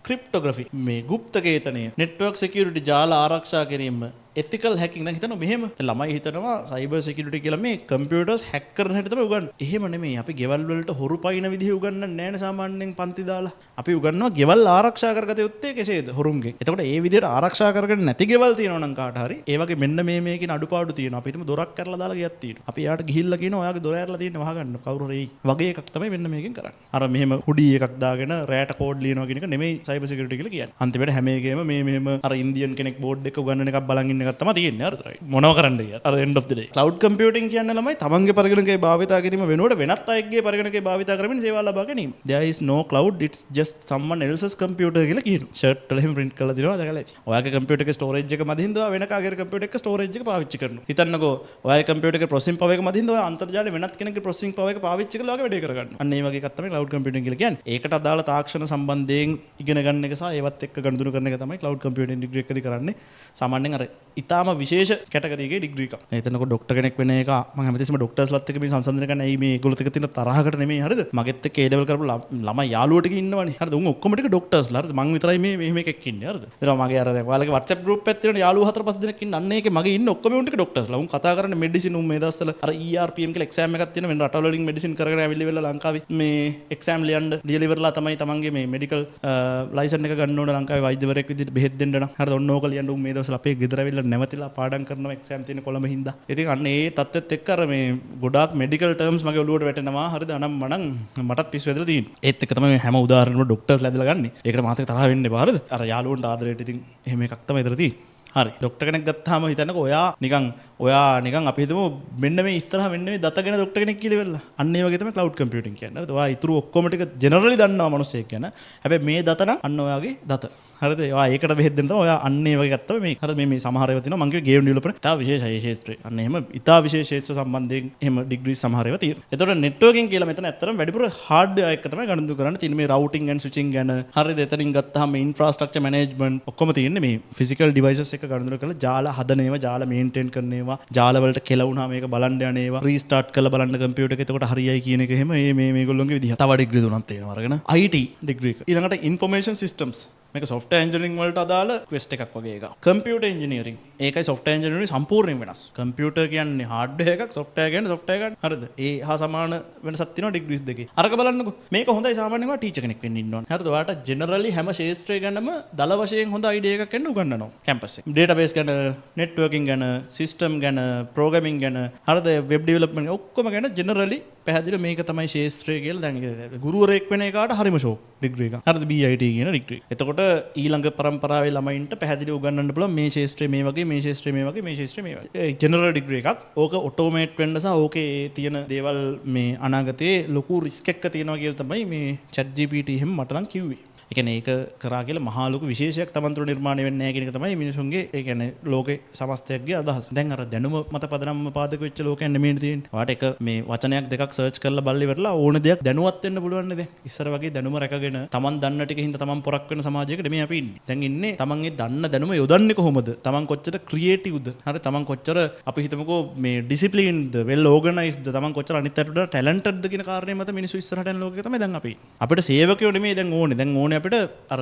ක්‍රිප්ටෝග්‍රැෆි, මේ গুপ্তකේතනය, නෙට්වර්ක් සිකියුරිටි, ජාල ආරක්ෂා කිරීම, ethical hacking දැන් හිතනවා මෙහෙම ළමයි හිතනවා cyber security කියලා මේ computers hack කරන හැටි තමයි උගන්වන්නේ. එහෙම නෙමෙයි. අපි ගෙවල් වලට හොරු පයින් විදිහ උගන්වන්නේ නැහැ නේ සාමාන්‍යයෙන් පන්ති දාලා. අපි උගන්වනවා ගෙවල් ආරක්ෂා කරගත යුත්තේ කෙසේද හොරුන්ගෙන්. එතකොට ඒ විදිහට ආරක්ෂා කරගෙන නැති ගෙවල් තියෙනවා නම් කාට හරි ඒ වගේ මෙන්න මේකේ අඩුපාඩු තියෙනවා. අපි හිතමු දොරක් කරලා දාලා ගියක් තියෙනවා. අපි එයාට ගිහිල්ලා කියනවා ඔයාගේ දොර ඇරලා තියෙන්නේ වහගන්න කවුරු හරි වගේ එකක් තමයි මෙන්න මේකෙන් කරන්නේ. අර මෙහෙම හුඩි එකක් දාගෙන රෑට කෝඩ් ලියනවා කියන එක නෙමෙයි cyber security කියලා කියන්නේ. අන්තිමට හැම එකේම මේ මෙහෙම අර ඉන්දියන් කෙනෙක් බෝඩ් එක උගන්වන එකක් බලන් ඉන්න එකක් තමයි තියෙන්නේ. හරිද? රයිට්. මොනව කරන්නද කියලා. අර end of the day. cloud computing කියන්නේ ළමයි තමන්ගේ පරිගණකයේ භාවිතා කිරීම වෙනුවට වෙනත් අයෙක්ගේ පරිගණකයේ භාවිතා කරමින් සේවා ලබා ගැනීම. There is no cloud, it's just someone else's computer කියලා කියනවා. shirt වල එහෙම print කරලා දෙනවා දැකලා ඇති. ඔයාගේ computer එකේ storage එක මදින්ද ඔයා වෙන කාගේ computer එකේ storage එක පාවිච්චි කරනවා. හිතන්නකෝ ඔයාගේ computer එකේ processing power එක මදින්ද ඔයා අන්තර්ජාලේ වෙනත් කෙනෙක්ගේ processing power එක පාවිච්චි කරලා ඔයාගේ වැඩේ කරගන්නවා. අන්න ඒ වගේ එකක් තමයි cloud computing කියලා කියන්නේ. ඒකට අදාළ තාක්ෂණ සම්බන්ධයෙන් ඉගෙන ගන්න එක සහ ඒවත් එක්ක ගනුදෙනු කරන එක තමයි cloud computing degree එකදී කරන්නේ. සාමාන්‍යයෙන් අර ඊටාම විශේෂ category එකේ degree එකක්. හිතන්නකෝ ડોක්ටර් කෙනෙක් වෙන එක මම හැමතිස්සෙම ડોක්ටර්ස්ලත් එක්ක මේ සංසන්දනය කරන්නේ ඇයි මේ ඒගොල්ලොත් එක්ක තියෙන තරහකට නෙමෙයි හරිද? මගෙත් එක්ක A level කරපු ළමයි යාළුවෝ ටික ඉන්නවනේ. හරිද? උන් ඔක්කොම ටික ડોක්ටර්ස්ලා හරිද? මං විතරයි මේ මෙහෙම එකක් ඉන්නේ හරිද? ඊට මගේ අර දැන් ඔයාලගේ WhatsApp group එකක් තියෙනවා යාළුවෝ 4-5 දෙනෙක් ඉන්න. අන්න ඒකේ මගේ ඉන්න ඔක්කොම උන් ටික ડોක්ටර්ස්ලා. උන් කතා කරන්නේ මෙඩිසින් උන් මේ දවස්වල අර ERPM කියලා exam එකක් තියෙනවා. වෙන රටවල වලින් මෙඩිසින් කරගෙන ඇවිල්ලි වෙලා ලංකාවේ මේ exam ලියන්න ලියලා ඉවරලා තමයි තමන්ගේ මේ medical license එක ගන්න ඕන ලංකාවේ වෛද්‍යවරයෙක් විදිහට බෙහෙත් දෙන්න නම්. හරිද? ඔන්න ඕක ලියන්න උන් මේ දවස්වල අපේ ගෙදර ඇවිල්ලා නැවතිලා පාඩම් කරනවා exam තියෙන කොළඹ හින්දා. ඉතින් අන්න ඒ තත්ත්වෙත් එක්ක අර මේ ගොඩාක් medical terms මගේ ඔළුවට වැටෙනවා. හරිද? අනම් මනම් මටත් පිස්සු වැදලා තියෙනවා. ඒත් එක්ක තමයි හැම උදාහරණෙම ડોක්ටර්ස්ලා ඇදලා ගන්නෙ. ඒකට මාත් එක්ක තරහ වෙන්න එපා. හරිද? අර යාළුවන්ට ආදරේට ඉතින් එහෙම එකක් තමයි ඉතර තියෙන්නේ. හරි ડોක්ටර් කෙනෙක් ගත්තාම හිතන්නකෝ ඔයා නිකන් අපි හිතමු මෙන්න මේ ඉස්සරහ මෙන්න මේ දත ගැන ડોක්ටර් කෙනෙක් කියලා ඉවරලා. අන්න ඒ වගේ තමයි cloud computing කියන්නේ. හරිද? ඔයා ඊටු ඔක්කොම ටික ජෙනරලි දන්නවා මිනිස්සෙක් ගැන. හැබැයි මේ දත නම් අන්න ඔයාගේ දත. හරිද? ඔයා ඒකට බෙහෙත් දෙන්න තමයි ඔයා අන්න ඒ වගේ ගත්තා මේ. හරිද? මේ සමහර ඒවා තියෙනවා මම කිව්වේ ගේම් ඩෙවලොපර් ඉතා විශේෂයි ක්ෂේත්‍රය. අන්න එහෙම ඉතා විශේෂ ක්ෂේත්‍ර සම්බන්ධයෙන් එහෙම ඩිග්‍රී සමහර ඒවා තියෙනවා. ඒතකොට networking කියලා මෙතන ඇත්තටම වැඩිපුර hardware එක තමයි ගණන් කරන්න තියෙන්නේ. මේ routing and switching ගැන. හරිද? එතනින් ගත්තාම මේ infrastructure management ඔක්කොම තියෙන්නේ මේ physical devices එක ගණන් කරලා ජාල හදන ඒවා, ජාල මේන්ටේන් කරන ඒවා, ජාල වලට කෙලවුණා මේක බලන්න යන ඒවා, රීස්ටාර්ට් කරලා බලන්න කම්පියුටර් එක එතකොට හරියයි කියන එක එහෙම මේගොල්ලෝගේ විදිහ. තව ඩිග්‍රී තුනක් තියෙනවා අරගෙන. IT ඩිග්‍රී එක. ඊළඟට information systems. මේක software engineering වලට අදාළ quest එකක් වගේ එකක්. computer engineering. ඒකයි software engineering සම්පූර්ණයෙන් වෙනස්. computer කියන්නේ hardware එකක්, software කියන්නේ software එකක්. හරිද? ඒ හා සමාන වෙනසක් තියෙනවා degrees දෙකේ. අරක බලන්නකෝ. මේක හොඳයි සාමාන්‍යයෙන් ටීචර් කෙනෙක් වෙන්න ඉන්න ඕනේ. හරිද? ඔයාලට generally හැම ක්ෂේත්‍රය ගැනම දල වශයෙන් හොඳ idea එකක් එන්න උගන්වනවා campus එකේ. database ගැන, networking ගැන, system ගැන, programming ගැන, හරිද? web development ඔක්කොම ගැන generally පැහැදිලි මේක තමයි ක්ෂේත්‍රය කියලා දැන් ගුරුවරයෙක් වෙන එකට හරිම ෂෝක් ඩිග්‍රී එකක්. හරිද? BIT කියන ඩිග්‍රී. එතකොට ඊළඟ පරම්පරාවේ ළමයින්ට පැහැදිලිව උගන්වන්න පුළුවන් මේ ක්ෂේත්‍රය මේ වගේ, මේ ක්ෂේත්‍රය මේ වගේ, මේ ක්ෂේත්‍රය මේ වගේ. ජෙනරල් ඩිග්‍රී එකක්. ඕක ඔටෝමේට් වෙන්න සහ ඕකේ තියෙන දේවල් මේ අනාගතයේ ලොකු රිස්ක් එකක් තියෙනවා කියලා තමයි මේ ChatGPT එහෙම මට නම් කිව්වේ. ඒ කියන්නේ ඒක කරා කියලා මහා ලොකු විශේෂයක් තමන් තුළ නිර්මාණය වෙන්නේ නැහැ කියන එක තමයි මිනිසුන්ගේ ඒ කියන්නේ ලෝකේ සමස්තයක්ගේ අදහස. දැන් අර දැනුම මත පදනම්ම පාදක වෙච්ච ලෝකයක් නෙමෙයි තියෙන්නේ. ඔයාට එක මේ වචනයක් දෙකක් සර්ච් කරලා බලලා ඉවරලා ඕන දෙයක් දැනුවත් වෙන්න පුළුවන් නේද? ඉස්සර වගේ දැනුම රැකගෙන තමන් දන්න ටික හින්දා තමන් පොරක් වෙන සමාජයක නෙමෙයි අපි ඉන්නේ. දැන් ඉන්නේ තමන් ඒ දන්න දැනුම යොදන්නේ කොහොමද? තමන් කොච්චර ක්‍රියේටිව්ද? හරි තමන් කොච්චර අපි හිතමුකෝ මේ ඩිසිප්ලින්ඩ්ද, වෙල් ඕගනයිස්ඩ්ද, තමන් කොච්චර අනිත් අයට වඩා ටැලන්ටඩ්ද කියන කාරණේ මත මිනිස්සු ඉස්සරහට යන ලෝකෙක තමයි දැන් අපි. අපිට සේවකයෝ නෙමෙයි දැන් ඕනේ. දැන් ඕනේ අපිට අර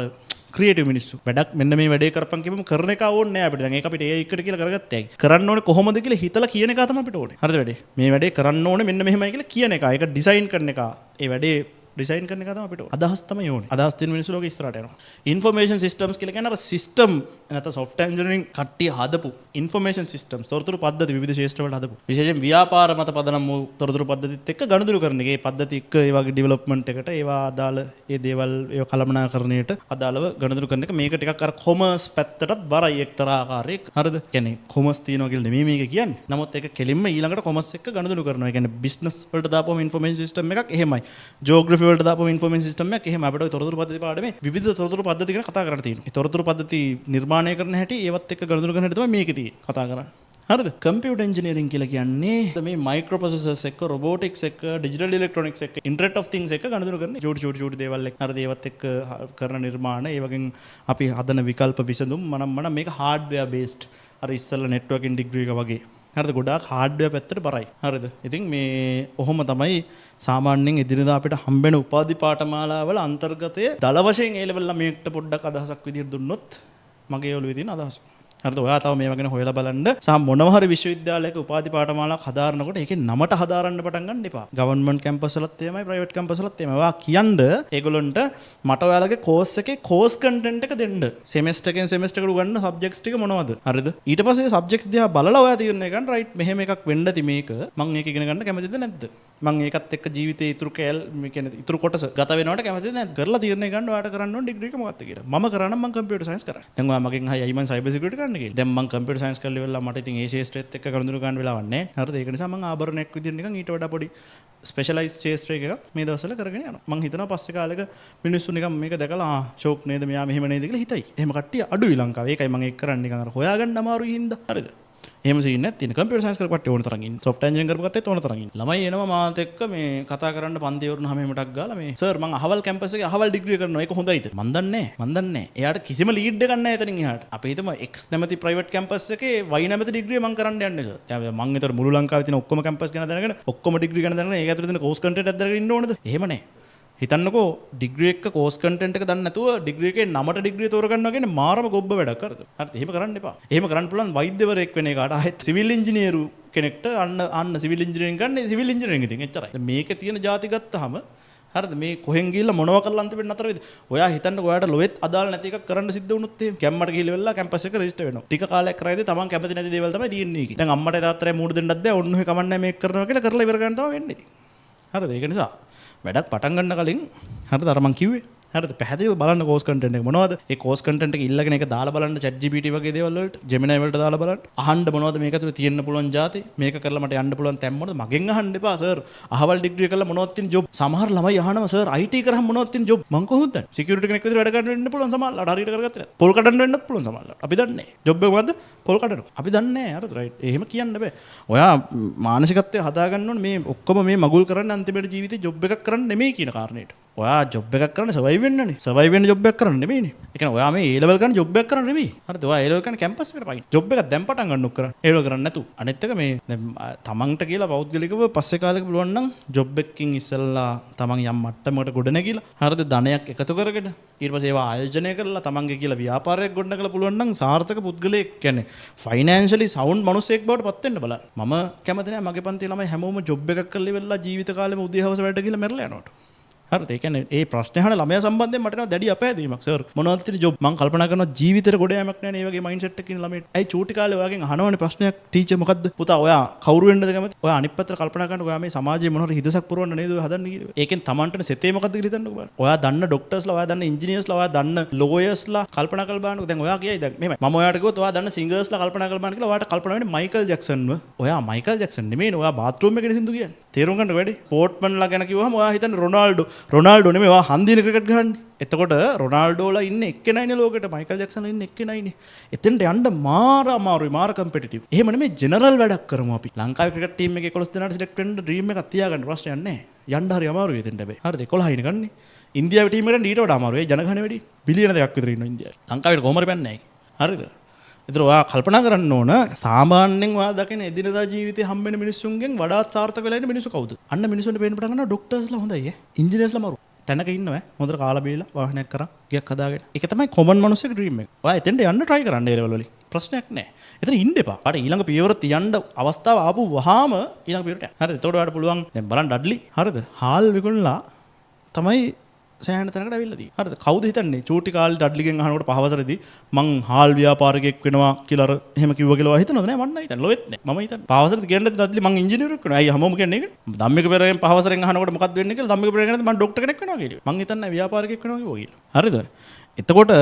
ක්‍රියේටිව් මිනිස්සු. වැඩක් මෙන්න මේ වැඩේ කරපන් කියපම කරන එක ඕනේ නෑ අපිට. දැන් ඒක අපිට AI එකට කියලා කරගත්තා. කරන්න ඕනේ කොහොමද කියලා හිතලා කියන එක තමයි අපිට ඕනේ. හරිද වැඩේ? මේ වැඩේ කරන්න ඕනේ මෙන්න මෙහෙමයි කියලා කියන එක. ඒක ඩිසයින් කරන එක. ඒ වැඩේ ඩිසයින් කරන එක තමයි අපිට ඕනේ. අදහස් තමයි ඕනේ. අදහස් තියෙන මිනිස්සු ලෝකෙ ඉස්සරහට යනවා. ඉන්ෆර්මේෂන් සිස්ටම්ස් කියලා කියන්නේ අර සිස්ටම් නැත්නම් software engineering කට්ටිය හදපු ඉන්ෆර්මේෂන් සිස්ටම්ස් තොරතුරු පද්ධති විවිධ ක්ෂේත්‍ර වලට හදපු. විශේෂයෙන් ව්‍යාපාර මත පදනම් වූ තොරතුරු පද්ධතිත් එක්ක ගනුදෙනු කරන එක. ඒ පද්ධති එක්ක ඒ වගේ ඩෙවලොප්මන්ට් එකට ඒවා අදාළ ඒ දේවල් ඒව කළමනාකරණයට අදාළව ගනුදෙනු කරන එක. මේක ටිකක් අර කොමර්ස් පැත්තටත් බරයි එක්තරා ආකාරයක. හරිද? කියන්නේ කොමර්ස් තියනවා කියලා නෙමෙයි මේක කියන්නේ. නමුත් ඒක කෙලින්ම ඊළඟට කොමර්ස් එක්ක ගනුදෙනු කරනවා. ඒ කියන්නේ බිස්නස් වලට දාපුවම ඉන්ෆර්මේෂන් සිස්ටම් එකක් එහෙමයි. ජියෝග්‍රැෆි වලට දාපුවම ඉන්ෆර්මේෂන් සිස්ටම් එකක් එහෙම අපිට තොරතුරු පද්ධති පාඩමේ විවිධ තොරතුරු පද්ධති ගැන කතා කරන්න තියෙනවා. ඒ තොරතුරු පද්ධති නිර්මාණය කරන හැටි ඒවත් එක්ක ගනුදෙනු කරන හැටි තමයි මේකේ තියෙන්නේ කතා කරන්නේ. හරිද? කම්පියුටර් එන්ජිනියරින් කියලා කියන්නේ මේ මයික්‍රෝ ප්‍රොසෙසර්ස් එක්ක, රොබෝටික්ස් එක්ක, ඩිජිටල් ඉලෙක්ට්‍රොනික්ස් එක්ක, ඉන්ටර්නෙට් ඔෆ් තින්ග්ස් එක්ක ගනුදෙනු කරන චූටි දේවල් එක්ක. හරිද? ඒවත් එක්ක කරන නිර්මාණ, ඒ වගේම අපි හදන විකල්ප විසඳුම් මනම් මේක හાર્ඩ්වෙයාර් බේස්ඩ්. අර ඉස්සෙල්ලා නෙට්වර්කින් ඩිග්‍රී එක වගේ. හරිද? ගොඩාක් හાર્ඩ්වෙයාර් පැත්තට බරයි. හරිද? ඉතින් මේ ඔහොම තමයි සාමාන්‍යයෙන් එදිනදා අපිට හම්බෙන උපාධි පාඨමාලාවල අන්තර්ගතයේ දල වශයෙන් ඒ ලෙවල් ළමයෙක්ට පොඩ්ඩක් අදහසක් විදිහට දුන්නොත් මගේ ඔළුවේ තියෙන අදහස. හරිද? ඔයා තව මේ වගේ හොයලා බලන්න. සහ මොනවා හරි විශ්වවිද්‍යාලයක උපාධි පාඨමාලාවක් හදාරනකොට ඒකේ නමට හදාරන්න පටන් ගන්න එපා. ගවර්න්මන්ට් කැම්පස් වලත් එහෙමයි, ප්‍රයිවට් කැම්පස් වලත් එහෙමයි. ඔයා කියන්න ඒගොල්ලන්ට මට ඔයාලගේ කෝස් එකේ කෝස් කන්ටෙන්ට් එක දෙන්න. සෙමෙස්ටර් එකෙන් සෙමෙස්ටර් එකට උගන්න සබ්ජෙක්ට්ස් ටික මොනවද? හරිද? ඊට පස්සේ සබ්ජෙක්ට්ස් දිහා බලලා ඔයා තීරණය ගන්න රයිට් මෙහෙම එකක් වෙන්න ඇති මේක. මම ඒක ඉගෙන ගන්න කැමතිද නැද්ද? මම ඒකත් එක්ක ජීවිතේ ඉතුරු කෑල් මේ කියන්නේ ඉතුරු කොටස ගත වෙනවට කැමතිද නැද්ද? කරලා තීරණය ගන්න ඔයාට කරන්න ඕන ඩිග්‍රී එක මොකක්ද කියලා. මම කරා නම් මම කම්පියුටර් සයන්ස් කරා. දැන් ඔයා මගෙන් අහයි මම සයිබර් සිකියුරිටි කරන්න කියලා. දැන් මම කම්පියුටර් සයන්ස් කරලා ඉවරලා මට ඉතින් ඒ ශේෂ්ත්‍රයත් එක්ක කරඳුරු ගන්න වෙලාවක් නැහැ. හරිද? ඒක නිසා මම ආභරණයක් විදිහට නිකන් ඊට වඩා පොඩි ස්පෙෂලායිස් ශේෂ්ත්‍රයක එකක් මේ දවස්වල කරගෙන යනවා. මම හිතනවා පස්සේ කාලෙක මිනිස්සු නිකන් මේක දැකලා ෂෝක් නේද මෙයා මෙහෙම නේද කියලා හිතයි. එහෙම කට්ටිය අඩුයි ලංකාවේ. ඒකයි මම ඒක කරන්නේ නිකන් අර හොයාගන්න අමාරුයි හින්දා. හරිද? එහෙම සීන් නැත් තියෙන කම්පියුටර් සයන්ස් කරපු කට්ටිය ඕන තරම් ඉන්න. සොෆ්ට්වෙයාර් එන්ජිනියරින් කරපු කට්ටියත් ඕන තරම් ඉන්න. ළමයි එනවා මාත් එක්ක මේ කතා කරන්න පන්ති වරුණ හැමෙමටක් ගාලා මේ සර් මං අහවල් කැම්පස් එකේ අහවල් ඩිග්‍රී කරනවා. ඒක හොඳයිද? මන් දන්නේ නැහැ. එයාට කිසිම ලීඩ් එකක් නැහැ එතනින් එහාට. අපි හිතමු X නැමැති ප්‍රයිවට් කැම්පස් එකේ Y නැමැති ඩිග්‍රිය මං කරන්න යන්නේ සර්. දැන් මං ඒතර මුළු ලංකාවේ තියෙන ඔක්කොම කැම්පස් ගැන දැනගෙන ඔක්කොම ඩිග්‍රී ගැන දැනගෙන ඒක ඇතුළේ තියෙන කෝස් කන්ටෙන්ට් එකක් දැනගෙන ඉන්න ඕනද? එහෙම නැහැ. හිතන්නකෝ ඩිග්‍රී එක කෝස් කන්ටෙන්ට් එක දන්නේ නැතුව ඩිග්‍රී එකේ නමට ඩිග්‍රී තෝරගන්නවා කියන්නේ මාරම ගොබ්බ වැඩක් හරිද? හරිද? එහෙම කරන්න එපා. එහෙම කරන්න පුළුවන් වෛද්‍යවරයෙක් වෙන එකට ආයෙත් සිවිල් ඉංජිනේරු කෙනෙක්ට අන්න සිවිල් ඉංජිනේරින් ගන්න සිවිල් ඉංජිනේරින් ඉතින් එච්චරයි. මේකේ තියෙන ಜಾති ගත්තාම හරිද මේ කොහෙන් ගිහිල්ලා මොනවා කරලා අන්තිමට නතර වෙයිද? ඔයා හිතන්නකෝ ඔයාට ලොවෙත් අදාළ නැති එකක් කරන්න සිද්ධ වුණොත් එහෙම කැම්මට ගිහිල්ලා වෙලා කැම්පස් එක රෙජිස්ටර් වෙනවා. ටික කාලයක් කරයිද තමන් කැමති නැති දේවල් තමයි තියෙන්නේ කි. දැන් අම්මට තාත්තට මූණ දෙන්නත් බෑ. ඔන්න ඔය කමන්නේ මේක කරනවා කියලා කරලා ඉවර ගන්න තමයි වෙන්නේ. හරිද? ඒක නිසා වැඩක් පටන් ගන්න කලින් හරිද අර මං කිව්වේ හරිද පැහැදිලිව බලන්න කෝස් කන්ටෙන්ට් එක මොනවද ඒ කෝස් කන්ටෙන්ට් එක ඉල්ලගෙන ඒක දාලා බලන්න chat gpt වගේ දේවල් වලට gemini වලට දාලා බලන්න අහන්න මොනවද මේක ඇතුලේ තියෙන්න පුළුවන් જાති මේක කරලා මට යන්න පුළුවන් තැන් මොනවද මගෙන් අහන්න එපා සර් අහවල් ඩිග්‍රී කරලා මොනවද තියෙන ජොබ් සමහර ළමයි අහනවා සර් IT කරාම මොනවද තියෙන ජොබ් මං කොහොමද දන්නේ සිකියුරිටි කෙනෙක් විදිහට වැඩ ගන්න වෙන්න පුළුවන් සමහරවල්ලාට හරියට කරගත්තේ නැහැ පොල් කඩන්න වෙන්නත් පුළුවන් සමහරවල්ලාට අපි දන්නේ නැහැ ජොබ් එක මොකද්ද පොල් කඩනවා අපි දන්නේ නැහැ හරිද රයිට් එහෙම කියන්න බෑ ඔයා මානසිකත්වය හදාගන්න ඕනේ මේ ඔක්කොම මේ මගුල් කරන්නේ අන්තිමට ජීවිතේ ජොබ් එකක් කරන්න නෙමෙයි කියන කාරණේට ඔයා ජොබ් එකක් කරන්නේ සර්වයිව් වෙන්නනේ සර්වයිව් වෙන්න ජොබ් එකක් කරන්න නෙමෙයිනේ ඒ කියන්නේ ඔයා මේ A level කරන ජොබ් එකක් කරන්න නෙමෙයි හරිද ඔයා A level කරන කැම්පස් එකට පයින් ජොබ් එකක් දැන් පටන් ගන්න උත් කරන්න A level කරන්න නැතු අනිත් එක මේ දැන් තමන්ට කියලා පෞද්ගලිකව පස්සේ කාලෙක පුළුවන් නම් ජොබ් එකකින් ඉස්සෙල්ලා තමන් යම් මට්ටමකට ගොඩ නැගිලා හරිද ධනයක් එකතු කරගෙන ඊට පස්සේ ඒවා ආයෝජනය කරලා තමන්ගේ කියලා ව්‍යාපාරයක් ගොඩනගලා පුළුවන් නම් සාර්ථක පුද්ගලයෙක් කියන්නේ ෆයිනෑන්ෂලි සවුන්ඩ් මිනිසෙක් බවට පත් වෙන්න බලන්න මම කැමති නැහැ මගේ පන්ති ළමයි හැමෝම ජොබ් එකක් කරලා ඉවරලා ජීවිත කාලෙම උදේ හවස වැඩ ගිහලා මැරලා යනවට හරිද ඒ කියන්නේ ඒ ප්‍රශ්නේ අහන ළමයා සම්බන්ධයෙන් මට නෝ දැඩි අපෑදීමක් සර් මොනවද තියෙන ජොබ් මම කල්පනා කරනවා ජීවිතේට ගොඩ යෑමක් නැහැ නේ මේ වගේ මයින්ඩ් සෙට් එකකින් ළමයට ඇයි චූටි කාලේ ඔයාගෙන් අහනවනේ ප්‍රශ්නයක් ටීචර් මොකද්ද පුතා ඔයා කවුරු වෙන්නද කැමති ඔයා අනිත් පැත්තට කල්පනා කරනකොට ඔයා මේ සමාජයේ මොනවාරි හිදසක් පුරවන්න නේද ඔය හදන්නේ කියලා ඒකෙන් Tamanටනේ සෙතේ මොකද්ද කියලා හිතන්නකෝ බලන්න ඔයා දන්න ඩොක්ටර්ස්ලා ඔයා දන්න ඉන්ජිනියර්ස්ලා ඔයා දන්න ලෝයර්ස්ලා කල්පනා කරලා බලන්නකෝ දැන් ඔයා කියයි දැන් මෙහෙමයි මම ඔයාට කිව්වොත් ඔයා දන්න සිංගර්ස්ලා කල්පනා කරලා බලන්න කියලා ඔයාට කල්පනා වෙන්නේ මයිකල් ජැක්සන්ව ඔයා මයිකල් ජැක්සන් නෙමෙයිනේ ඔයා බාත්රූම් එකේ සින්දු කියන්නේ තේරුම් ගන්න වැඩි ස්පෝර්ට්මන්ලා ගැන කිව්වහම ඔයා හිතන්නේ රොනාල්ඩෝ නෙමෙයි ඔයා හන්දින ක්‍රිකට් ගහන්නේ එතකොට රොනාල්ඩෝලා ඉන්නේ එක්කෙනයිනේ ලෝකෙට මයිකල් ජැක්සන්ලා ඉන්නේ එක්කෙනයිනේ එතෙන්ට යන්න මාර අමාරුයි මාර කම්පිටිටිව් එහෙම නෙමෙයි ජෙනරල් වැඩක් කරමු අපි ලංකාවේ ක්‍රිකට් ටීම් එකේ 11 දෙනාට සිලෙක්ට් වෙන්න ඩ්‍රීම් එකක් තියාගන්න ප්‍රශ්නයක් නැහැ යන්න හරි අමාරුයි එතෙන්ට හැබැයි හරිද 11 ඉන්නේ ගන්නේ ඉන්දියාවේ ටීම් එකට ඊට වඩා අමාරුයි ජනගහනය වැඩි බිලියන 2ක් විතර ඉන්නවා ඉන්දියාවේ ලංකාවේ කොහොමද බෑන්නේ හරිද ඒතර ඔයා කල්පනා කරන්න ඕන සාමාන්‍යයෙන් ඔයා දකින එදිනදා ජීවිතේ හම්බෙන මිනිස්සුන්ගෙන් වඩාත් සාර්ථක වෙලා ඉන්න මිනිස්සු කවුද අන්න මිනිස්සුන්ට පේන්න පටන් ගන්නවා ඩොක්ටර්ස්ලා හොඳයි ඉන්ජිනියර්ස්ලා මරු තැනක ඉන්නවා හොඳට කාලා බීලා වාහනයක් කරා ගියක් හදාගෙන ඒක තමයි කොමන් මිනිස්සුගේ ඩ්‍රීම් එක ඔයා එතෙන්ට යන්න try කරන්න ඒ ලෙවල් වලින් ප්‍රශ්නයක් නැහැ එතන ඉන්න එපා අර ඊළඟ පියවර තියන්න අවස්ථාව ආපු වහාම ඊළඟ පියවරට යන්න හරිද එතකොට ඔයාලට පුළුවන් දැන් බලන්න ඩඩ්ලි හරිද හාල් විකුණලා තමයි සෑහෙන තැනකට ඇවිල්ලා තියෙන්නේ. හරිද? කවුද හිතන්නේ? චූටි කාලේ ඩඩ්ලිගෙන් අහනකොට පහවසරදී මං හාල් ව්‍යාපාරිකයෙක් වෙනවා කියලා අර එහෙම කිව්වා කියලා හිතනවද නෑ මන් නෑ හිතන්නේ. ලොවෙත් නෑ. මම හිතන්නේ. පහවසරදී කියන්නේ ඩඩ්ලි මං ඉංජිනේරුවෙක් වෙනවා. අයියා හැමෝම කියන්නේ ඒක. ධම්මික පෙරේරෙන් පහවසරෙන් අහනකොට මොකක්ද වෙන්නේ කියලා ධම්මික පෙරේරෙන් කියන්නේ මං ඩොක්ටර් කෙනෙක් වෙනවා කියලා. මං හිතන්නේ ව්‍යාපාරිකයෙක් වෙනවා කියලා. හරිද? එතකොට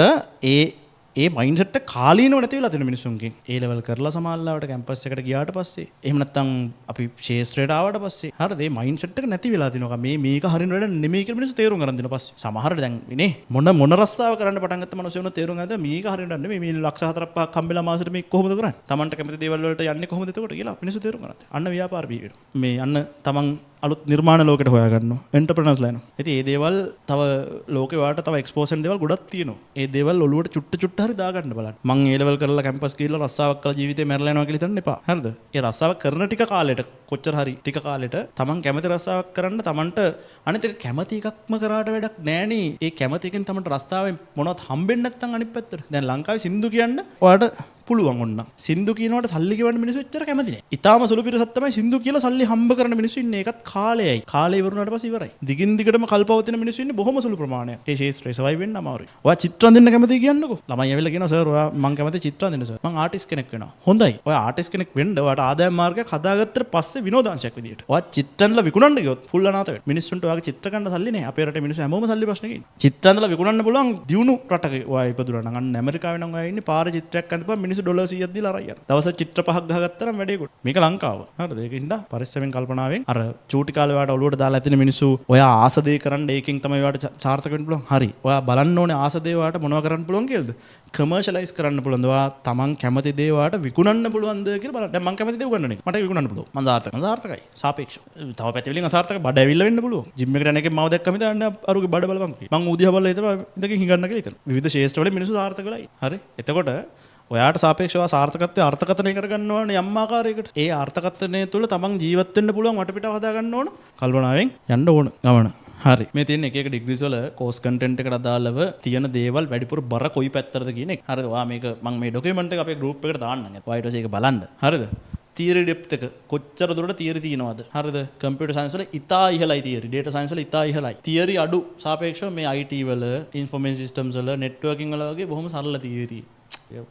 ඒ මයින්ඩ්සෙට් එක කාලීනව නැති වෙලා තියෙන මිනිස්සුන්ගෙන් ඒ ලෙවල් කරලා සමාල්ලාවට කැම්පස් එකට ගියාට පස්සේ එහෙම නැත්නම් අපි ශේෂ්ත්‍රයට ආවට පස්සේ හරිද මේ මයින්ඩ්සෙට් එක නැති වෙලා තිනවා මේක හරින වැඩ නෙමෙයි කියලා මිනිස්සු තේරුම් ගන්න දෙනවා පස්සේ සමහරට දැන් නේ මොන රස්සාව කරන්න පටන් ගත්ත මිනිස්සු වෙන තේරුම් ගන්න මේක හරින වැඩ නෙමෙයි මේ ලක්ෂ 4-5ක් හම්බෙලා මාසෙට මේක කොහොමද කරන්නේ Tamanට කැමති දේවල් වලට යන්නේ කොහොමද එතකොට කියලා මිනිස්සු තේරුම් ගන්න අන්න ව්‍යාපාර බී වෙනවා මේ අන්න Taman අලුත් නිර්මාණ ලෝකෙට හොයාගන්නවා එන්ටර්ප්‍රනර්ස්ලා එනවා ඉතින් මේ දේවල් තව ලෝකේ වාට තව එක්ස්පෝස් වෙන දේවල් ගොඩක් තියෙනවා ඒ දේවල් ඔලුවට චුට්ට හරි දාගන්න බලන්න මං ඒ ලෙවල් කරලා කැම්පස් ගිහලා රස්සාවක් කරලා ජීවිතේ මැරලා යනවා කියලා හිතන්න එපා හරිද ඒ රස්සාව කරන ටික කාලෙට කොච්චර හරි ටික කාලෙට තමන් කැමති රස්සාවක් කරන්න තමන්ට අනිත් එක කැමති එකක්ම කරාට වැඩක් නෑනේ ඒ කැමති එකෙන් තමන්ට රස්සාවෙන් මොනවත් හම්බෙන්නේ නැත්නම් අනිත් පැත්තට දැන් ලංකාවේ සින්දු කියන්න ඔයාලට පුළුවන් ඔන්න. සින්දු කියනකොට සල්ලි ගෙවන්න මිනිස්සු එච්චර කැමති නෑ. ඊටාම සුළු පිරිසක් තමයි සින්දු කියලා සල්ලි හම්බ කරන මිනිස්සු ඉන්නේ. ඒකත් කාලයයි. කාලය ඉවරුනාට පස්සේ ඉවරයි. දිගින් දිගටම කල්පවතින මිනිස්සු ඉන්නේ බොහොම සුළු ප්‍රමාණයක්. ඒ ශේෂ්ත්‍රය සර්වයිව් වෙන්න අමාරුයි. ඔයා චිත්‍ර අඳින්න කැමතියි කියන්නකෝ. ළමයි ඇවිල්ලා කියනවා සර් ඔයා මං කැමති චිත්‍ර අඳින්න සර්. මං ආටිස්ට් කෙනෙක් වෙනවා. හොඳයි. ඔයා ආටිස්ට් කෙනෙක් වෙන්න ඔයාට ආදායම් මාර්ගයක් හදාගත්තට පස්සේ විනෝදාංශයක් විදියට. ඔයා චිත්‍ර අඳලා විකුණන්න ගියොත් ෆුල් අනාත වෙනවා. මිනිස්සුන්ට ඔයාගේ චිත්‍ර ගන්න සල්ලි නෑ. අපේ රටේ මිනිස්සු හැමෝම සල්ලි ප්‍රශ්නක ඉන්නේ. චිත්‍ර අඳලා විකුණන්න පුළුවන් දියුණු රටක ඔයා ඉපදුනා නම් අන්න ඇමරිකාවේ නම් ඔයා ඉන්නේ පාර චිත්‍රයක් අඳපුවා මිනිස්සු ඩොලර් 100ක් දීලා අරන් යනවා. දවසක් චිත්‍ර 5ක් ගහගත්තා නම් වැඩේ කොට. මේක ලංකාව. හරිද? ඒකින්ද පරිස්සමෙන් කල්පනාවෙන් අර චූටි කාලේ ඔයාට ඔළුවට දාලා ඇතින මිනිස්සු ඔයා ආස දේ කරන්න ඒකෙන් තමයි ඔයාට සාර්ථක වෙන්න පුළුවන්. හරි. ඔයා බලන්න ඕනේ ආස දේ ඔයාට මොනව කරන්න පුළුවන් කියලාද? කමර්ෂියලයිස් කරන්න පුළුවන්ද? ඔයා තමන් කැමති දේ ඔයාට විකුණන්න පුළුවන්ද කියලා බලන්න. දැන් මං කැමති දේ උගන්නන එක. මට විකුණන්න පුළුවන්. මං සාර්ථකයි. සාපේක්ෂව. තව පැති වලින් අසාර්ථකයි. බඩ ඇවිල්ලා වෙන්න පුළුවන්. ජිම් එකට යන එකේ මම දැක්කම ඉතින් අරුගේ බඩ බලපන් කිව්වා. මං උදියා බලලා හිතනවා ඉඳගෙන හිඟන්න කියලා හිතනවා. විවිධ ශේෂ්ත්‍ර වල මිනිස්සු සාර්ථක වෙලා ඉන්නේ. හරි. එතකොට ඔයාට සාපේක්ෂව සාර්ථකත්වය අර්ථකථනය කරගන්න ඕනේ යම් ආකාරයකට. ඒ අර්ථකථනය තුළ තමන් ජීවත් වෙන්න පුළුවන් වටපිටාව හදාගන්න ඕන. කල්පනාවෙන් යන්න ඕන ගමන. හරි. මේ තියෙන එක එක ඩිග්‍රීස් වල කෝස් කන්ටෙන්ට් එකට අදාළව තියෙන දේවල් වැඩිපුර බර කොයි පැත්තටද කියන එක. හරිද? ඔයා මේක මම මේ ඩොකියුමන්ට් එක අපේ ගෲප් එකට දාන්නම්. ඔයාට ඒක බලන්න. හරිද? තියරි ඩෙප්ත් එක කොච්චර දුරට තියරි තියෙනවද? හරිද? කම්පියුටර් සයන්ස් වල ඉතා ඉහළයි තියරි. ඩේටා සයන්ස් වල ඉතා ඉහළයි. තියරි අඩු සාපේක්ෂව මේ IT වල, ඉන්ෆර්මේෂන් සිස්ටම්ස් වල, නෙට්වර්කින් වල වගේ බොහොම සරල තියරි තියෙනවා.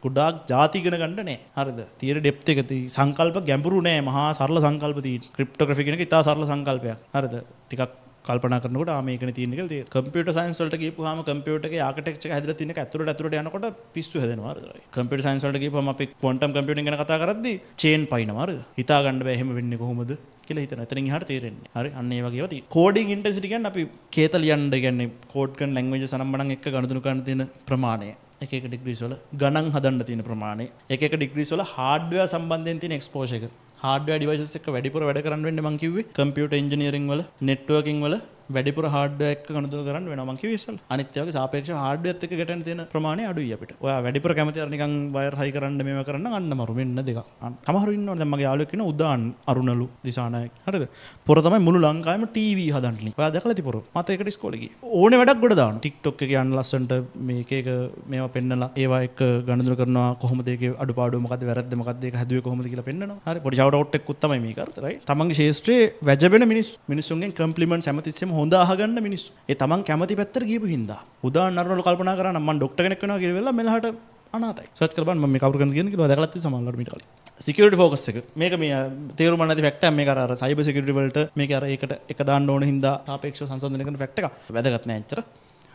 ගොඩාක් ಜಾති ඉගෙන ගන්න නෑ. හරිද? තියරි ඩෙප්ත් එක සංකල්ප ගැඹුරු නෑ. මහා සරල සංකල්ප තියෙනවා. ක්‍රිප්ටෝග්‍රැෆි කියන එක ඉතා සරල සංකල්පයක්. හරිද? ටිකක් කල්පනා කරනකොට මේකනේ තියෙන්නේ කියලා තියෙනවා. කම්පියුටර් සයන්ස් වලට ගිහපුවාම කම්පියුටර් එකේ ආකිටෙක්චර් එක හැදලා තියෙන එක ඇතුළට යනකොට පිස්සු හැදෙනවා. හරිද? කම්පියුටර් සයන්ස් වලට ගිහපුවාම අපි ක්වොන්ටම් කම්පියුටින් ගැන කතා කරද්දී චේන් පයින්නවා. හරිද? හිතා ගන්න බෑ එහෙම වෙන්නේ කොහොමද කියලා හිතනවා. එතනින් එහාට තේරෙන්නේ. හරි? අන්න ඒ වගේ ඒවා තියෙනවා. කෝඩින් ඉන්ටෙන්සිටි කියන්නේ අපි කේත ලියන්න කියන්නේ කෝඩ් කරන ලැන්ග්වේජස් අනම්මනම් එක්ක ගණතුණු කරන්න තියෙන ප්‍රමාණය. එක එක ඩිග්‍රීස් වල ගණන් හදන්න තියෙන ප්‍රමාණය. එක එක ඩිග්‍රීස් වල හાર્ඩ්වෙයාර් සම්බන්ධයෙන් තියෙන එක්ස්පෝෂර් එක. හાર્ඩ්වෙයාර් ඩිවයිසස් එක වැඩිපුර වැඩ කරන්න වෙන්නේ මං කිව්වේ කම්පියුටර් ඉන්ජිනියරින් වල, නෙට්වර්කින් වල වැඩිපුර හાર્ඩ්වෙයාර් එක ගණතුණු කරන්න වෙනවා මං කිව්වේ ඉස්සෙල්ලා. අනිත් ඒවාගේ සාපේක්ෂව හાર્ඩ්වෙයාර් එක්ක ගැටෙන්න තියෙන ප්‍රමාණය අඩුයි අපිට. ඔයා වැඩිපුර කැමති අර නිකන් වයර් හයි කරන්න මේවා කරන්න අන්න මරු මෙන්න දෙකක්. සමහරු ඉන්නවනේ දැන් මගේ යාළුවෙක් ඉන්න උදාන් අරුණලු දිසානායක. හරිද? පොර තමයි මුළු ලංකාවෙම ටීවී හදන්නේ. ඔයා දැකලා තිපොර. මත ඒකට ඉස්කෝලේ ගියේ. ඕනේ වැඩක් ගොඩ දානවා. TikTok එකේ යන්න ලස්සන්ට මේක එක මේවා පෙන්නලා ඒවා එක්ක ගණතුණු කරනවා කොහොමද ඒකේ අඩුපාඩු මොකද්ද වැරද්ද මොකද්ද ඒක හැදුවේ කොහොමද කියලා පෙන්නනවා. හරි පොඩි ෂවුට් අවුට් එකකුත් තමයි මේක අර්ථ රයිට්. තමන්ගේ ශේෂ්ත්‍රයේ වැජබෙන මිනිස්සුන්ගෙන් කම්ප්ලිමන්ට්ස් හැමතිස්සෙම හොඳ අහගන්න මිනිස්සු. ඒ තමන් කැමති පැත්තට ගියපු හින්දා. උදාහරණ අරනවල කල්පනා කරා නම් මම ડોක්ටර් කෙනෙක් වෙනවා කියලා වෙලා මෙලහට අනාතයි. සර්ච් කරලා බලන්න මම මේ කවුරු කරනද කියන කියලා දැකලා තියෙන සමහරවල්ලාට මීට කලින්. සිකියුරිටි ෆෝකස් එක. මේක මේ තේරුම නැති ෆැක්ට් එකක්. මේක අර සයිබර් සිකියුරිටි වලට මේක අර ඒකට එක දාන්න ඕන හින්දා සාපේක්ෂව සංසන්දනය කරන ෆැක්ට් එකක්. වැදගත් නෑ ඇත්තට.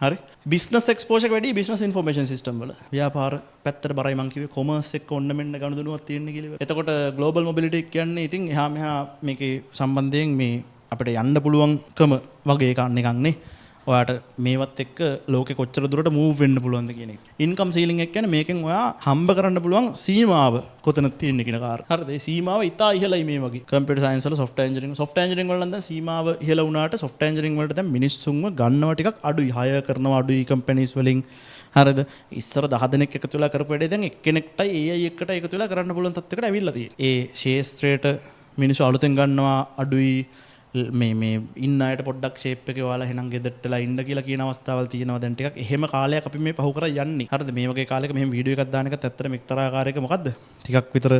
හරි. බිස්නස් එක්ස්පෝෂර් එක වැඩි බිස්නස් ඉන්ෆර්මේෂන් සිස්ටම් වල. ව්‍යාපාර පැත්තට බරයි මං කිව්වේ කොමර්ස් එක්ක ඔන්න මෙන්න ගනුදෙනුවක් තියෙන්නේ කියලා. එතකොට ග්ලෝබල් මොබිලිටි කියන්නේ ඉතින් එහා මෙහා මේකේ සම්බන්ධයෙන් මේ අපිට යන්න පුළුවන්කම වගේ එකක් නිකන් නේ. ඔයාට මේවත් එක්ක ලෝකෙ කොච්චර දුරට මූව් වෙන්න පුළුවන්ද කියන එක. ඉන්කම් සීලින් එක කියන්නේ මේකෙන් ඔයා හම්බ කරන්න පුළුවන් සීමාව කොතනද තියෙන්නේ කියන කාරණා. හරිද? ඒ සීමාව ඉතා ඉහළයි මේ වගේ. කම්පියුටර් සයන්ස් වල සොෆ්ට්වෙයාර් ඉන්ජිනියරින් වල නම් දැන් සීමාව ඉහළ වුණාට සොෆ්ට්වෙයාර් ඉන්ජිනියරින් වලට දැන් මිනිස්සුන්ව ගන්නවා ටිකක් අඩුයි. හයර් කරනවා අඩුයි කම්පැනිස් වලින්. හරිද? ඉස්සර 10 දෙනෙක් එකතු වෙලා කරපු වැඩේ දැන් එක්කෙනෙක්ටයි AI එකට එකතු වෙලා කරන්න පුළුවන් තත්යකට ඇවිල්ලා තියෙනවා. ඒ ශේෂ්ත්‍රයට මිනිස්සු අලුතෙන් ගන්නවා අඩුයි. මේ ඉන්න අයට පොඩ්ඩක් ෂේප් එකේ ඔයාලා එහෙනම් ගෙදරටලා ඉන්න කියලා කියන අවස්ථාවල් තියෙනවා දැන් ටිකක්. එහෙම කාලයක් අපි මේ පහු කරා යන්නේ. හරිද? මේ වගේ කාලයක මෙහෙම වීඩියෝ එකක් දාන එකත් ඇත්තටම එක්තරා ආකාරයක මොකද්ද? ටිකක් විතර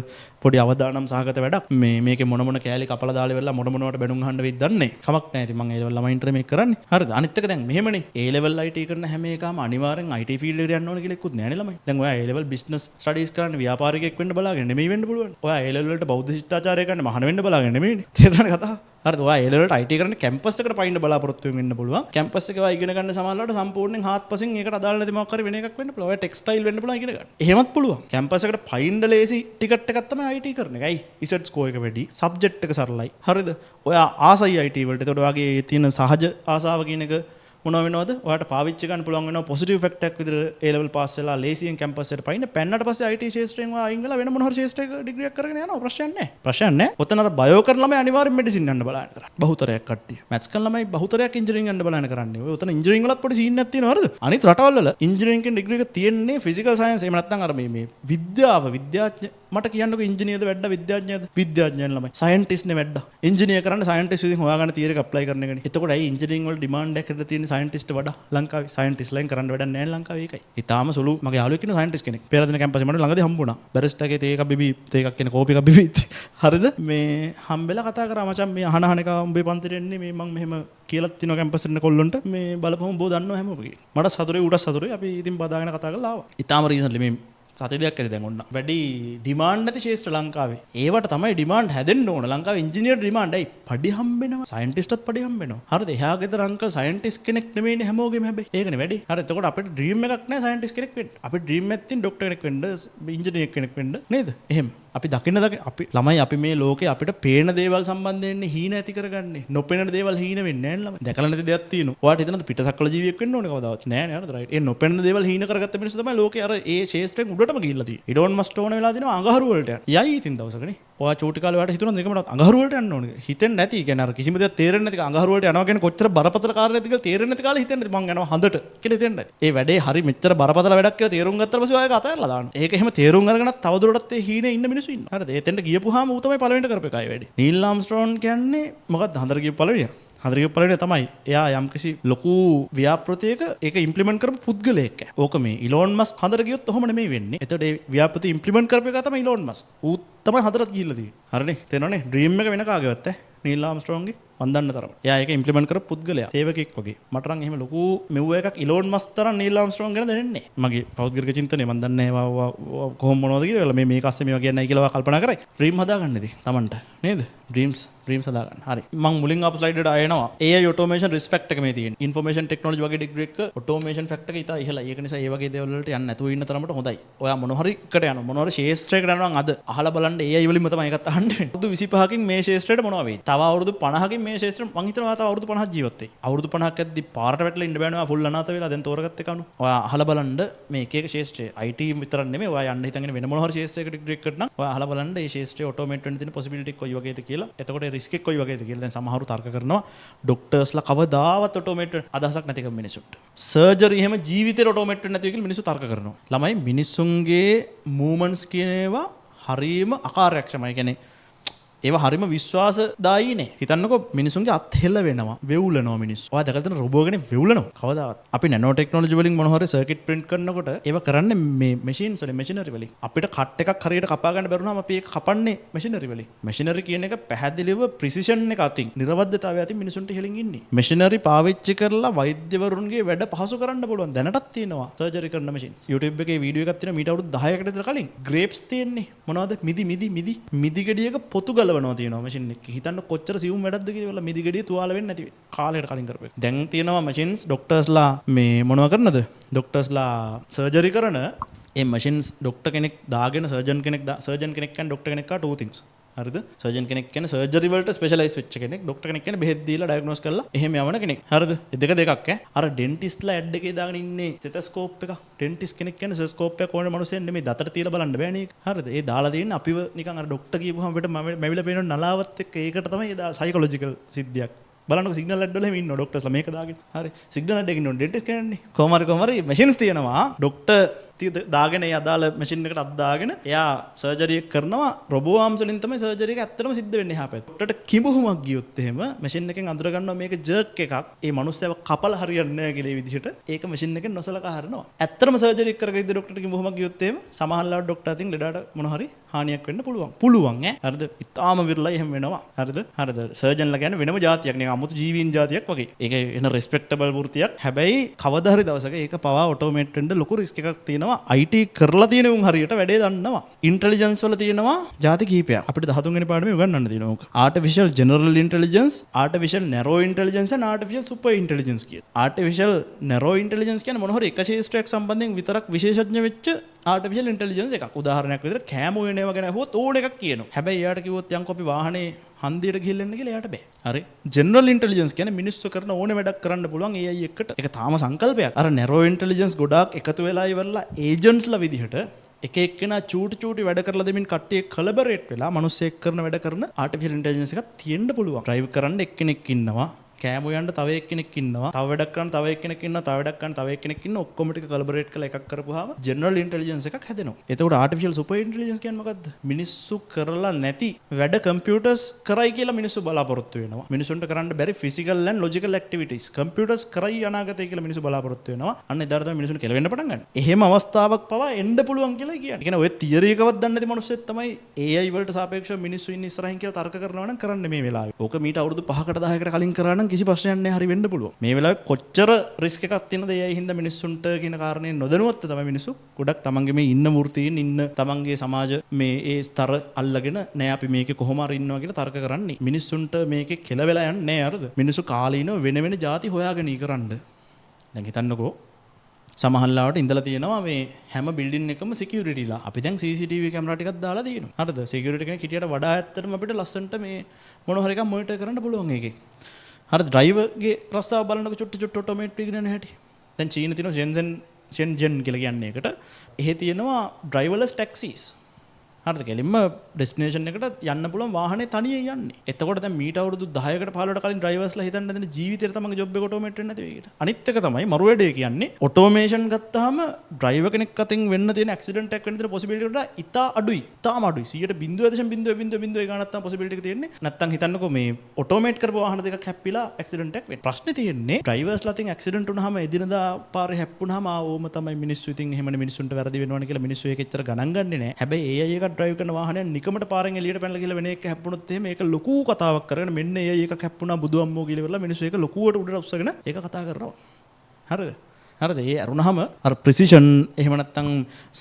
පොඩි අවදානම් සහගත වැඩක්. මේකේ මොන කෑලි කපලා දාලා වෙලා මොනවට බැනුම් අහන්න වෙයිද දන්නේ. කමක් නැහැ. ඉතින් මම ඒ ලෙවල් ළමයින්ට මේක කරන්නේ. හරිද? අනිත් එක දැන් මෙහෙමනේ. ඒ ලෙවල් IT කරන හැම එකම අනිවාර්යෙන් IT ෆීල්ඩ් එකට යන්න ඕන කියලා එක්කුත් නෑනේ ළමයි. දැන් ඔයා ඒ ලෙවල් බිස්නස් ස්ටඩීස් කරන්න ව්‍යාපාරිකයෙක් වෙන්න බලාගෙන නෙමෙයි වෙන්න පුළුවන්. ඔයා ඒ ලෙවල් වලට බෞද්ධ ශිෂ්ටාචාරය කරන්න මහාන වෙන්න බලාගෙන නෙමෙයිනේ. තේරෙනවද කතාව? හරිද? ඔයා ඒ ලෙවල් වලට IT කරන්න කැම්පස් එකට පයින්න බලාපොරොත්තු වෙන්න පුළුවන්. කැම්පස් එකේ ඔයා ඉගෙන ගන්න සමහරවිට සම්පූර්ණයෙන් හාත්පසින් ඒකට අදාළ නැති මොකක් හරි වෙන එකක් වෙන්න පුළුවන්. ඔයා ටෙක්ස්ටයිල් වෙන්න පුළුවන් ඉගෙන ගන්න. එහෙමත් පුළුවන්. කැම්පස් එකට පයින්න ලේසි ටිකට් එකක් තමයි IT කරන එක. ඇයි? ඉසට් ස්කෝර් එක වැඩි. සබ්ජෙක්ට් එක සරලයි. හරිද? ඔයා ආසයි IT වලට. ඒකට ඔයාගේ තියෙන සහජ ආසාව කියන එක මොනව වෙනවද? ඔයාට පාවිච්චි ගන්න පුළුවන් වෙනවා පොසිටිව් ෆැක්ට් එකක් විදිහට A level pass වෙලා ලේසියෙන් කැම්පස් එකට පයින්න පැන්නට පස්සේ IT ශාස්ත්‍රයෙන් ඔයා අයින් වෙලා වෙන මොන හරි ශාස්ත්‍රයක ඩිග්‍රී එකක් කරගෙන යනවා. ප්‍රශ්නයක් නැහැ. ඔතන අර බයෝ කරන ළමයි අනිවාර්යෙන් මෙඩිසින් යන්න බලන්න කරන්නේ. බහුතරයක් කට්ටිය. මැත්ස් කරන ළමයි බහුතරයක් ඉන්ජිනියරින් යන්න බලන්න කරන්නේ. ඔය උතන ඉන්ජිනියරින් වලත් පොඩි සීන් එකක් තියෙනවා හරිද? අනිත් රටවල් වල ඉන්ජිනියරින් කියන ඩිග්‍රී එක තියෙන්නේ ෆිසිකල් සයන්ස් එහෙම නැත්නම් අර මේ විද්‍යාව විද්‍යාඥ මට කියන්නකො ඉංජිනේරද වැඩ විද්‍යාඥයද? විද්‍යාඥයන් ළමයි. සයන්ටිස්ට් නේ වැඩ. ඉංජිනේර කරන්න සයන්ටිස්ට් විදිහින් හොයාගන්න තියරක ඇප්ලයි කරන එකනේ. එතකොට ඇයි ඉංජිනේරින් වල ඩිමාන්ඩ් එකක් ඇද්ද තියෙන්නේ සයන්ටිස්ට් වඩා ලංකාවේ? සයන්ටිස්ට් ලයින් කරන්න වැඩක් නැහැ ලංකාවේ ඒකයි. ඊටාම සුළු මගේ යාළුවෙක් ඉන්න සයන්ටිස්ට් කෙනෙක්. පෙරදින කැම්පස්සේ මට ළඟදී හම්බුණා. බැරිස්ටර්ගේ තේ එකක් බිබී තේ එකක් කියන කෝපි එකක් බිබී. හරිද? මේ හම්බෙලා කතා කරා මචං මේ අහන එක උඹේ පන්තිරේ එන්නේ මේ මං මෙහෙම කියලා තිනවා කැම්පස් එකේ කොල්ලොන්ට මේ බලපහම බෝ දන්නවා හැමෝම කියලා. මට සතුටුයි උඩ සතුටුයි. අපි ඉතින් බදාගෙන කතා කරලා ආවා. ඊටාම රීසන්ට්ලි මේ සති දෙකක් ඇති දැන් ඔන්න. වැඩි ඩිමාන්ඩ් නැති ශේෂ්ත්‍ර ලංකාවේ. ඒවට තමයි ඩිමාන්ඩ් හැදෙන්න ඕන. ලංකාවේ ඉංජිනේර් ඩිමාන්ඩ් ඇයි? පඩි හම්බෙනවා. සයන්ටිස්ට්ත් පඩි හම්බෙනවා. හරිද? එහා ගෙදර අංකල් සයන්ටිස්ට් කෙනෙක් නෙමෙයිනේ හැමෝගෙම හැබැයි. ඒකනේ වැඩි. හරි. එතකොට අපිට ඩ්‍රීම් එකක් නැහැ සයන්ටිස්ට් කෙනෙක් වෙන්න. අපිට ඩ්‍රීම් එකක් තියෙන ડોක්ටර් කෙනෙක් වෙන්න, ඉංජිනේර් කෙනෙක් වෙන්න නේද? එහෙම. අපි දකින්න අපි ළමයි අපි මේ ලෝකේ අපිට පේන දේවල් සම්බන්ධයෙන් හීන ඇති කරගන්නේ. නොපෙනෙන දේවල් හීන වෙන්නේ නැහැ ළමයි. දැකලා නැති දෙයක් තියෙනවා. ඔයාට හිතනද පිටසක්වල ජීවියෙක් වෙන්න ඕනේ කවදාවත්? නෑ නේද? රයිට්. ඒ නොපෙනෙන දේවල් හීන කරගත්ත මිනිස්සු තමයි ලෝකේ අර ඒ ශේෂ්ත්‍රයෙන් උඩටම ගිහිල්ලා තියෙන්නේ. ඉඩෝන් මස්ට් ඕන වෙලා දිනවා අඟහරු වලට යන්න. යයි ඉතින් දවසකනේ. ඔයා චූටි කාලේ ඔයාට හිතුණාද නිකමට අඟහරු වලට යන්න ඕනේ. හිතෙන්නේ නැති. ඒ කියන්නේ අර කිසිම දෙයක් තේරෙන්නේ නැති අඟහරු වලට යනවා කියන්නේ කොච්චර බරපතල කාර්යයක්ද කියලා තේරෙන්නේ නැති කාලේ හිතෙන්නේ මං යනවා හඳට කියලා හිතෙන්නේ නැති. ඒ වැඩේ හරි මෙච්චර බරපතල වැඩක් කියලා තේරුම් ගත්තාට පස්සේ ඔයා ඒක අතහැරලා දානවා. ඒක එහෙම තේරුම් අරගෙනත් තවදුරටත් ඒ හීනේ ඉන්න මිනිස්සු ඉන්නවා. හරිද? එතෙන්ට ගියපුවාම ඌ තමයි පළවෙනිට කරපු එකයි වැඩි. නීල් ආම්ස්ට්‍රෝන් කියන්නේ මොකක්ද හඳට ගියපු පළවෙනිය? හඳට ගියපු පළවෙනිය තමයි. එයා යම්කිසි ලොකු ව්‍යාපෘතියක ඒක ඉම්ප්ලිමන්ට් කරපු පුද්ගලයෙක්. ඕක මේ ඉලෝන් මස්ක් හඳට ගියොත් ඔහොම නෙමෙයි වෙන්නේ. එතකොට ඒ ව්‍යාපෘතිය ඉම්ප්ලිමන්ට් කරපු එක තමයි ඉලෝන් මස්ක්. ඌ තමයි හඳට ගිහිල්ලා තියෙන්නේ. හරිනේ? තේරෙනවනේ? ඩ්‍රීම් එක වෙන කාගේවත් නීල් ආම්ස්ට්‍රෝන්ගේ වන්දන්න තරම. එයා ඒක ඉම්ප්ලිමන්ට් කරපු පුද්ගලයා. සේවකෙක් වගේ. මට නම් එහෙම ලොකු මෙව්ව එකක් ඉලෝන් මස්ක් තරම් නීල් ආම්ස්ට්‍රෝන් ගැන දැනෙන්නේ නැහැ. මගේ පෞද්ගලික චින්තනය මම දන්නේ නැහැ කොහොම මොනවද කියලා. මේක අස්සේ මේවා කියන්නේ නැහැ කියලා කල්පනා කරයි. ඩ්‍රීම් හදාගන්න ඉතින් Tamanට නේද? ඩ්‍රීම්ස් හදාගන්න. හරි. මම මුලින් ආපු ස්ලයිඩ් එකට ආයෙනවා. AI automation risk factor එක මේ තියෙන්නේ. information technology වගේ ඩිග්‍රී එක automation factor එක ඉතා ඉහළයි. ඒක නිසා ඒ වගේ දේවල් වලට යන්න නැතුව ඉන්න තරමට හොඳයි. ඔයා මොන හරි එකට යනවා. මොන හරි ශේෂ්ත්‍රයකට යනවා නම් අද අහලා බලන්න AI වලින්ම තමයි ඒකත් අහන්න වෙන්නේ. අවුරුදු 25කින් මේ ශේෂ්ත්‍රයට මොනවා වෙයි? තව අවුරුදු 50කින් මේ ශේෂ්ත්‍ර මං හිතනවා තව අවුරුදු 50ක් ජීවත් වෙයි. අවුරුදු 50ක් ඇද්දි පාරට වැටලා ඉන්න බෑනවා ෆුල් අනාථ වෙලා දැන් තෝරගත්ත එක අනු. ඔයා අහලා බලන්න මේ එක එක ශේෂ්ත්‍රය IT විතරක් නෙමෙයි. ඔයා යන්න හිතන්නේ වෙන මොන හරි ශේෂ්ත්‍රයකට ඩිග්‍රී එකකට නම් ඔයා අහලා බලන්න මේ ශේෂ්ත්‍රය ඔටෝමේට් වෙන්න තියෙන possibility කොයි වගේද කියලා. එතකොට රිස්ක් එක කොයි වගේද කියලා දැන් සමහරු තර්ක කරනවා. ඩොක්ටර්ස්ලා කවදාවත් ඔටෝමේට් අදහසක් නැති කම මිනිසුන්ට. සර්ජරි එහෙම ජීවිතේට ඔටෝමේට් වෙන්නේ නැති කියලා මිනිස්සු තර්ක කරනවා. ළමයි මිනිස්සුන්ගේ මූවමන්ට්ස් කියන ඒවා හරීම අකාර්යක්ෂමයි. කියන්නේ ඒවා හරිම විශ්වාසදායීනේ. හිතන්නකෝ මිනිසුන්ගේ අත් හෙල වෙනවා, වෙවුලනවා මිනිස්සු. ඔයා දැකලා තියෙන රොබෝ කෙනෙක් වෙවුලනවා. කවදාවත්. අපි නැනෝ ටෙක්නොලොජි වලින් මොන හරි සර්කිට් ප්‍රින්ට් කරනකොට ඒවා කරන්නේ මේ මැෂින්ස් වලින්, මැෂිනරි වලින්. අපිට කට් එකක් හරියට කපා ගන්න බැරුණාම අපි ඒක කපන්නේ මැෂිනරි වලින්. මැෂිනරි කියන එක පැහැදිලිව ප්‍රිසිෂන් එක අතින්, නිර්වද්‍යතාවය අතින් මිනිසුන්ට හෙලින් ඉන්නේ. මැෂිනරි පාවිච්චි කරලා වෛද්‍යවරුන්ගේ වැඩ පහසු කරන්න පුළුවන්. දැනටත් තියෙනවා සර්ජරි කරන මැෂින්ස්. YouTube එකේ වීඩියෝ එකක් තියෙනවා මීට අවුරුදු 10කට විතර කලින්. ග්‍රේප්ස් තියෙන්නේ. මොනවද? මිදි ගෙඩියක පොතු ගලවනවා තියෙනවා මැෂින්. හිතන්න කොච්චර සියුම් වැඩක්ද කියලා. මිදි ගෙඩිය තුවාල වෙන්නේ නැති වෙන්නේ. කාලයකට කලින් කරපු එක. දැන් තියෙනවා මැෂින්ස් ડોක්ටර්ස්ලා මේ මොනවා කරනද? ડોක්ටර්ස්ලා සර්ජරි කරන ඒ මැෂින්ස් ડોක්ටර් කෙනෙක් දාගෙන සර්ජන් කෙනෙක් and ડોක්ටර් කෙනෙක් કા two things. හරිද? සර්ජන් කෙනෙක් කියන්නේ සර්ජරි වලට ස්පෙෂලායිස් වෙච්ච කෙනෙක්. ડોක්ටර් කෙනෙක් කියන්නේ බෙහෙත් දීලා ඩයග්නෝස් කරලා එහෙම යවන කෙනෙක්. හරිද? ඒ දෙකක් ඈ. අර ඩෙන්ටිස්ට්ලා ඇඩ් එකේ දාගෙන ඉන්නේ ස්ටෙතස්කෝප් එක. ඩෙන්ටිස්ට් කෙනෙක් කියන්නේ ස්ටෙතස්කෝප් එක ඕන මනුස්සයෙක් නෙමෙයි දතට තියලා බලන්න බෑනේ. හරිද? ඒ දාලා තියෙන්නේ අපිව නිකන් අර ડોක්ටර් කියපුවාම අපිට මැවිලා පේන නලාවත් එක්ක ඒකට තමයි ඒ සයිකොලොජිකල් සිද්ධියක්. බලන්නකො සිග්නල් ඇඩ් වල එහෙම ඉන්නවා ડોක්ටර්ස්ලා මේක දාගෙන. හරි. සිග්නල් ඇඩ් එකකින් ඩෙන්ටිස්ට් කෙනෙක්නේ. කොහොම හරි මැෂින්ස් තියෙනවා. ડોක්ටර් දාගෙන ඒ අදාළ මැෂින් එකට අද්දාගෙන එයා සර්ජරි එක කරනවා. රොබෝ ආම්ස් වලින් තමයි සර්ජරි එක ඇත්තටම සිද්ධ වෙන්නේ එහා පැත්තට. ඩොක්ටර්ට කිඹුහුමක් ගියොත් එහෙම මැෂින් එකෙන් අඳුර ගන්නවා මේක ජර්ක් එකක්. ඒ මනුස්සයව කපලා හරියන්නේ නැහැ කියලා ඒ විදිහට ඒක මැෂින් එකෙන් නොසලකා හරිනවා. ඇත්තටම සර්ජරි එක කරගෙන ඉද්දි ඩොක්ටර්ට කිඹුහුමක් ගියොත් එහෙම සමහරවිට ඩොක්ටර් අතින් ලෙඩට මොන හරි හානියක් වෙන්න පුළුවන් ඈ. හරිද? ඉතාලම විරලයි එහෙම වෙනවා. හරිද? සර්ජන්ලා කියන්නේ වෙනම જાතියක් නේ. 아무තු ජීවීන් જાතියක් වගේ. ඒක එන රෙස්පෙක්ටබල් වෘත්තියක්. හැබැයි කවදා හරි දවසක ඒක පවා ඔටෝමේට් වෙන්න ලොකු රිස්ක් එකක් තියෙනවා. IT කරලා තියෙන උන් හරියට වැඩේ දන්නවා. ඉන්ටෙලිජන්ස් වල තියෙනවා ಜಾති කීපයක්. අපිට 13 වෙනි පාඩමේ උගන්වන්න තියෙනවා ඕක. Artificial general intelligence, artificial narrow intelligence and artificial super intelligence කියන. ආටිෆිෂල් නැරෝ ඉන්ටෙලිජන්ස් කියන්නේ මොන හරි එක ශේෂ්ත්‍රයක් සම්බන්ධයෙන් විතරක් විශේෂඥ වෙච්ච ආටිෆිෂල් ඉන්ටෙලිජන්ස් එකක්. උදාහරණයක් විදිහට කෑම උයනේව ගැන අහුවොත් ඕන එකක් කියනවා. හැබැයි එයාට කිව්වොත් යන්කෝ අපි වාහනේ හන්දියට ගිහින් එන්න කියලා එයාට බෑ. හරි. ජෙනරල් ඉන්ටෙලිජන්ස් කියන්නේ මිනිස්සු කරන ඕනේ වැඩක් කරන්න පුළුවන් AI එකට. ඒක තාම සංකල්පයක්. අර නැරෝ ඉන්ටෙලිජන්ස් ගොඩාක් එකතු වෙලා ඉවරලා ඒජන්ට්ස්ලා විදිහට එක එක්කෙනා චූටි වැඩ කරලා දෙමින් කට්ටිය කොලැබරේට් වෙලා මිනිස්සෙක් කරන වැඩ කරන ආටිෆිෂල් ඉන්ටෙලිජන්ස් එකක් තියෙන්න පුළුවන්. ඩ්‍රයිව් කරන්න එක්කෙනෙක් ඉන්නවා. කෑම උයන්න තව එක්කෙනෙක් ඉන්නවා. තව වැඩක් කරන්න තව එක්කෙනෙක් ඉන්නවා. තව වැඩක් කරන්න තව එක්කෙනෙක් ඉන්නවා. ඔක්කොම ටික කොලැබොරේට් කරලා එකක් කරපුවාම ජෙනරල් ඉන්ටෙලිජන්ස් එකක් හැදෙනවා. එතකොට ආටිෆිෂියල් සුපර් ඉන්ටෙලිජන්ස් කියන්නේ මොකද්ද? මිනිස්සු කරලා නැති වැඩ කම්පියුටර්ස් කරයි කියලා මිනිස්සු බලාපොරොත්තු වෙනවා. මිනිසුන්ට කරන්න බැරි physical and logical activities computers කරයි අනාගතය කියලා මිනිස්සු බලාපොරොත්තු වෙනවා. අන්න එදාට තමයි මිනිසුන් කෙලවෙන්න පටන් ගන්න. එහෙම අවස්ථාවක් පවා එන්න පුළුවන් කියලා කියන්නේ. ඒ කියන්නේ ඔය තියරි එකවත් දන්නේ නැති මිනිස්සෙක් තමයි AI වලට සාපේක්ෂව මිනිස්සු ඉන්නේ ඉස්සරහින් කියලා තර්ක කරනවා නම් කරන්න මේ වෙලාවේ. ඕක මීට අවුරුදු 5කට 10කට කලින් කරා නම් කිසි ප්‍රශ්නයක් නැහැ, හරි වෙන්න පුළුවන්. මේ වෙලාවේ කොච්චර රිස්ක් එකක් තියෙනද AI හින්දා මිනිස්සුන්ට කියන කාරණේ නොදැනුවත්ව තමයි මිනිස්සු ගොඩක් තමන්ගේ මේ ඉන්න වෘත්තීන් ඉන්න තමන්ගේ සමාජ මේ ඒ ස්තර අල්ලගෙන නෑ අපි මේකේ කොහොම හරි ඉන්නවා කියලා තර්ක කරන්නේ. මිනිස්සුන්ට මේකේ කෙලවෙලා යන්නේ නෑ අරද? මිනිස්සු කාලීනව වෙන වෙන ಜಾති හොයාගෙන ඉකරන්න. දැන් හිතන්නකෝ සමහරවිට ඉඳලා තියෙනවා මේ හැම බිල්ඩින් එකම සිකියුරිටිලා. අපි දැන් CCTV කැමරා ටිකක් දාලා තියෙනවා. හරිද? සිකියුරිටි කෙනෙක් හිටියට වඩා ඇත්තටම අපිට ලස්සනට මේ මොන හරි එකක් මොනිටර් කරන්න පුළුවන් එකේ. හරිද? ඩ්‍රයිවර්ගේ රස්සාව බලනකොට චුට්ටි ඔටෝමේට් වෙගෙන යන හැටි. දැන් චීන තියෙනවා Shenzhen කියලා කියන්නේ එකට. එහෙ තියෙනවා ඩ්‍රයිවර්ලස් ටැක්සිස්. හරිද? කෙලින්ම ඩෙස්ටිනේෂන් එකට යන්න පුළුවන් වාහනේ තනියෙන් යන්නේ. එතකොට දැන් මීට අවුරුදු 10කට 15කට කලින් ඩ්‍රයිවර්ස්ලා හිතන්න හදන ජීවිතේට තමන්ගේ ජොබ් එක ඔටෝමේට් වෙන්නේ නැති වෙයි කියලා. අනිත් එක තමයි මරු වැඩේ කියන්නේ ඔටෝමේෂන් ගත්තාම ඩ්‍රයිවර් කෙනෙක් අතින් වෙන්න තියෙන ඇක්සිඩන්ට් එකක් වෙන්න තියෙන පොසිබිලිටි වලට ඉතා අඩුයි. තාම අඩුයි. 0.0.0 ගානක් තමයි පොසිබිලිටි එක තියෙන්නේ. නැත්තම් හිතන්නකෝ මේ ඔටෝමේට් කරපු වාහන දෙකක් හැප්පිලා ඇක්සිඩන්ට් එකක් වෙන්න. ප්‍රශ්නේ තියෙන්නේ ඩ්‍රයිවර්ස්ලා අතින් ඇක්සිඩන්ට් වුණාම එදිනදා පාරේ හැප්පුණාම ඕම තමයි මිනිස්සු ඉතින් එහෙමනේ මිනිස්සුන්ට වැරදි වෙනවනේ කියලා මිනිස්සු ඒක එච්චර ගණන් ගන්නේ නැහැ. හැබැයි AI එකක් ඩ්‍රයිව් කරන වාහනයක් නිකමට පාරෙන් එළියට පැනලා ගිහලා වෙන එකක් හැප්පුණොත් එහෙම ඒක ලොකු කතාවක් කරගෙන මෙන්න AI එකක් හැප්පුණා බුදු අම්මෝ කියලා ඉවරලා මිනිස්සු ඒක ලොකුවට උඩට උස්සගෙන ඒක කතා කරනවා. හරිද? හරිද? ඒ අරුණාම අර ප්‍රිසිෂන් එහෙම නැත්නම්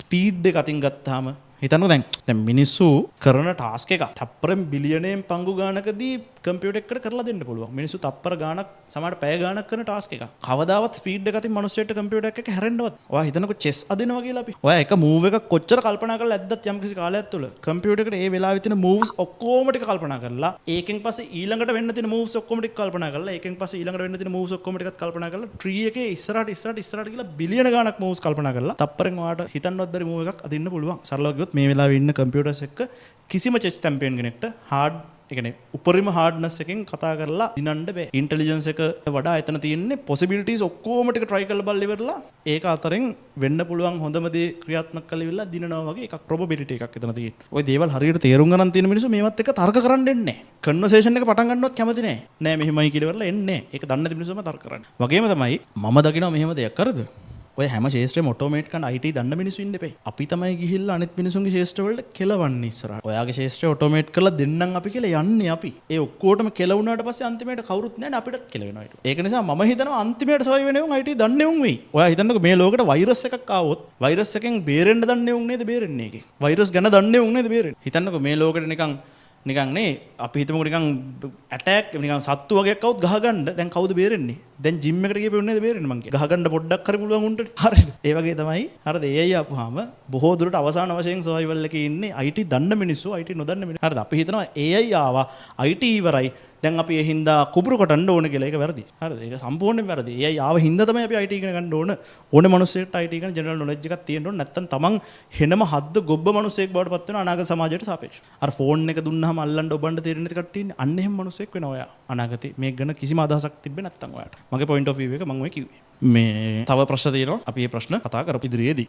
ස්පීඩ් එක අතින් ගත්තාම හිතන්නකෝ දැන් මිනිස්සු කරන ටාස්ක් එක තප්පරෙන් බිලියනයෙන් පංගු ගානකදී කම්පියුටර් එකකට කරලා දෙන්න පුළුවන්. මිනිස්සු තප්පර ගානක් සමහර පැය ගානක් කරන ටාස්ක් එක. කවදාවත් ස්පීඩ් එක අතින් මිනිස්සුන්ට කම්පියුටර් එකක හැරෙන්නවත්. ඔයා හිතන්නකෝ චෙස් අදිනවා කියලා අපි. ඔයා එක මූව් එකක් කොච්චර කල්පනා කරලා ඇද්දත් යම් කිසි කාලයක් තුළ කම්පියුටර් එකට ඒ වෙලාවේ තියෙන මූව්ස් ඔක්කොම ටික කල්පනා කරලා ඒකෙන් පස්සේ ඊළඟට වෙන්න තියෙන මූව්ස් ඔක්කොම ටික කල්පනා කරලා ඒකෙන් පස්සේ ඊළඟට වෙන්න තියෙන මූව්ස් ඔක්කොම ටිකත් කල්පනා කරලා ට්‍රී එකේ ඉස්සරහට කියලා බිලියන ගානක් මූව්ස් කල්පනා කරලා තප්පරෙන් ඔයාට හිතන්නවත් බැරි මූව් එකක් අදින්න පුළුවන්. සරලව කිව්වොත් මේ වෙලාවේ ඉන්න කම්පියුටර්ස් එක්ක කිසිම චෙස් චැම්පියන් කෙනෙක්ට හાર્ඩ් ඒ කියන්නේ උපරිම හાર્ඩ්නස් එකෙන් කතා කරලා දිනන්න බෑ. ඉන්ටෙලිජන්ස් එක වඩා එතන තියෙන්නේ පොසිබිලිටිස් ඔක්කොම ටික try කරලා බලලා ඉවරලා ඒක අතරින් වෙන්න පුළුවන් හොඳම දේ ක්‍රියාත්මක කරලා ඉවරලා දිනනවා වගේ එකක් probability එකක් එතන තියෙන්නේ. ওই දේවල් හරියට තේරුම් ගන්න තියෙන මිනිස්සු මේවත් එක්ක තර්ක කරන්න එන්නේ නැහැ. කන්වර්සේෂන් එක පටන් ගන්නවත් කැමති නැහැ. නෑ මෙහෙමයි කියලා ඉවරලා එන්නේ නැහැ. ඒක දන්නේ නැති මිනිස්සුම තර්ක කරන්නේ. වගේම තමයි මම දකිනවා මෙහෙම දෙයක් කරද? ඔය හැම ශේෂ්ත්‍රෙම ඔටෝමේට් කරන IT දන්න මිනිස්සු ඉන්න එපේ. අපි තමයි ගිහිල්ලා අනිත් මිනිසුන්ගේ ශේෂ්ත්‍ර වලට කෙලවන්නේ ඉස්සරහට. ඔයාගේ ශේෂ්ත්‍රය ඔටෝමේට් කරලා දෙන්නම් අපි කියලා යන්නේ අපි. ඒ ඔක්කොටම කෙලවුණාට පස්සේ අන්තිමේට කවුරුත් නැහැ නේ අපිටත් කෙලවෙනවා ඊට. ඒක නිසා මම හිතනවා අන්තිමේට සර්වයිව් වෙන උන් IT දන්නේ උන් වෙයි. ඔයා හිතන්නකෝ මේ ලෝකෙට වෛරස් එකක් ආවොත් වෛරස් එකෙන් බේරෙන්න දන්නේ උන් නේද බේරෙන්නේ ඒකේ. වෛරස් ගැන දන්නේ උන් නේද බේරෙන්නේ. හිතන්නකෝ මේ ලෝකෙට නිකන් නේ අපි හිතමුකෝ නිකන් ඇටැක් නිකන් සත්තු වගේක් આવුත් ගහගන්න දැන් කවුද බේරෙන්නේ? දැන් ජිම් එකට ගියපෙන්නේ නේද බේරෙන්නේ මං කියන්නේ. ගහගන්න පොඩ්ඩක් හරි පුළුවන් උන්ට. හරිද? ඒ වගේ තමයි හරිද AI ආපුවාම බොහෝ දුරට අවසාන වශයෙන් සර්වයිවල් එකේ ඉන්නේ IT දන්න මිනිස්සු IT නොදන්න මිනිස්සු. හරිද? අපි හිතනවා AI ආවා IT ඉවරයි. දැන් අපි ඒ හින්දා කුඹුරු කොටන්න ඕන කියලා. ඒක වැරදි. හරිද? ඒක සම්පූර්ණයෙන් වැරදි. AI ආව හින්දා තමයි අපි IT ඉගෙන ගන්න ඕන. ඕනේ මිනිස්සෙක්ට IT ඉගෙන ජෙනරල් නොලෙජ් එකක් තියෙන්න ඕන. නැත්තම් තමන් හෙනම හද්ද ගොබ්බ මිනිස්සෙක් බවට පත් වෙන අනාගත සමාජයට සාපේක්ෂව. අර ෆෝන් එක දුන්නාම අල්ලන්න ඔබන්න තේරෙන්නේ නැති කට්ටිය ඉන්නේ. අන්න එහෙම මිනිස්සෙක් වෙනවා ඔයා. අනාගතේ මේක ගැන කිසිම අදහසක් තිබ්බේ නැත්තම් ඔයාට. මගේ point of view එක මම ඔය කිව්වේ. මේ තව ප්‍රශ්න තියෙනවා. අපි මේ ප්‍රශ්න කතා කරපු ඉදිරියේදී.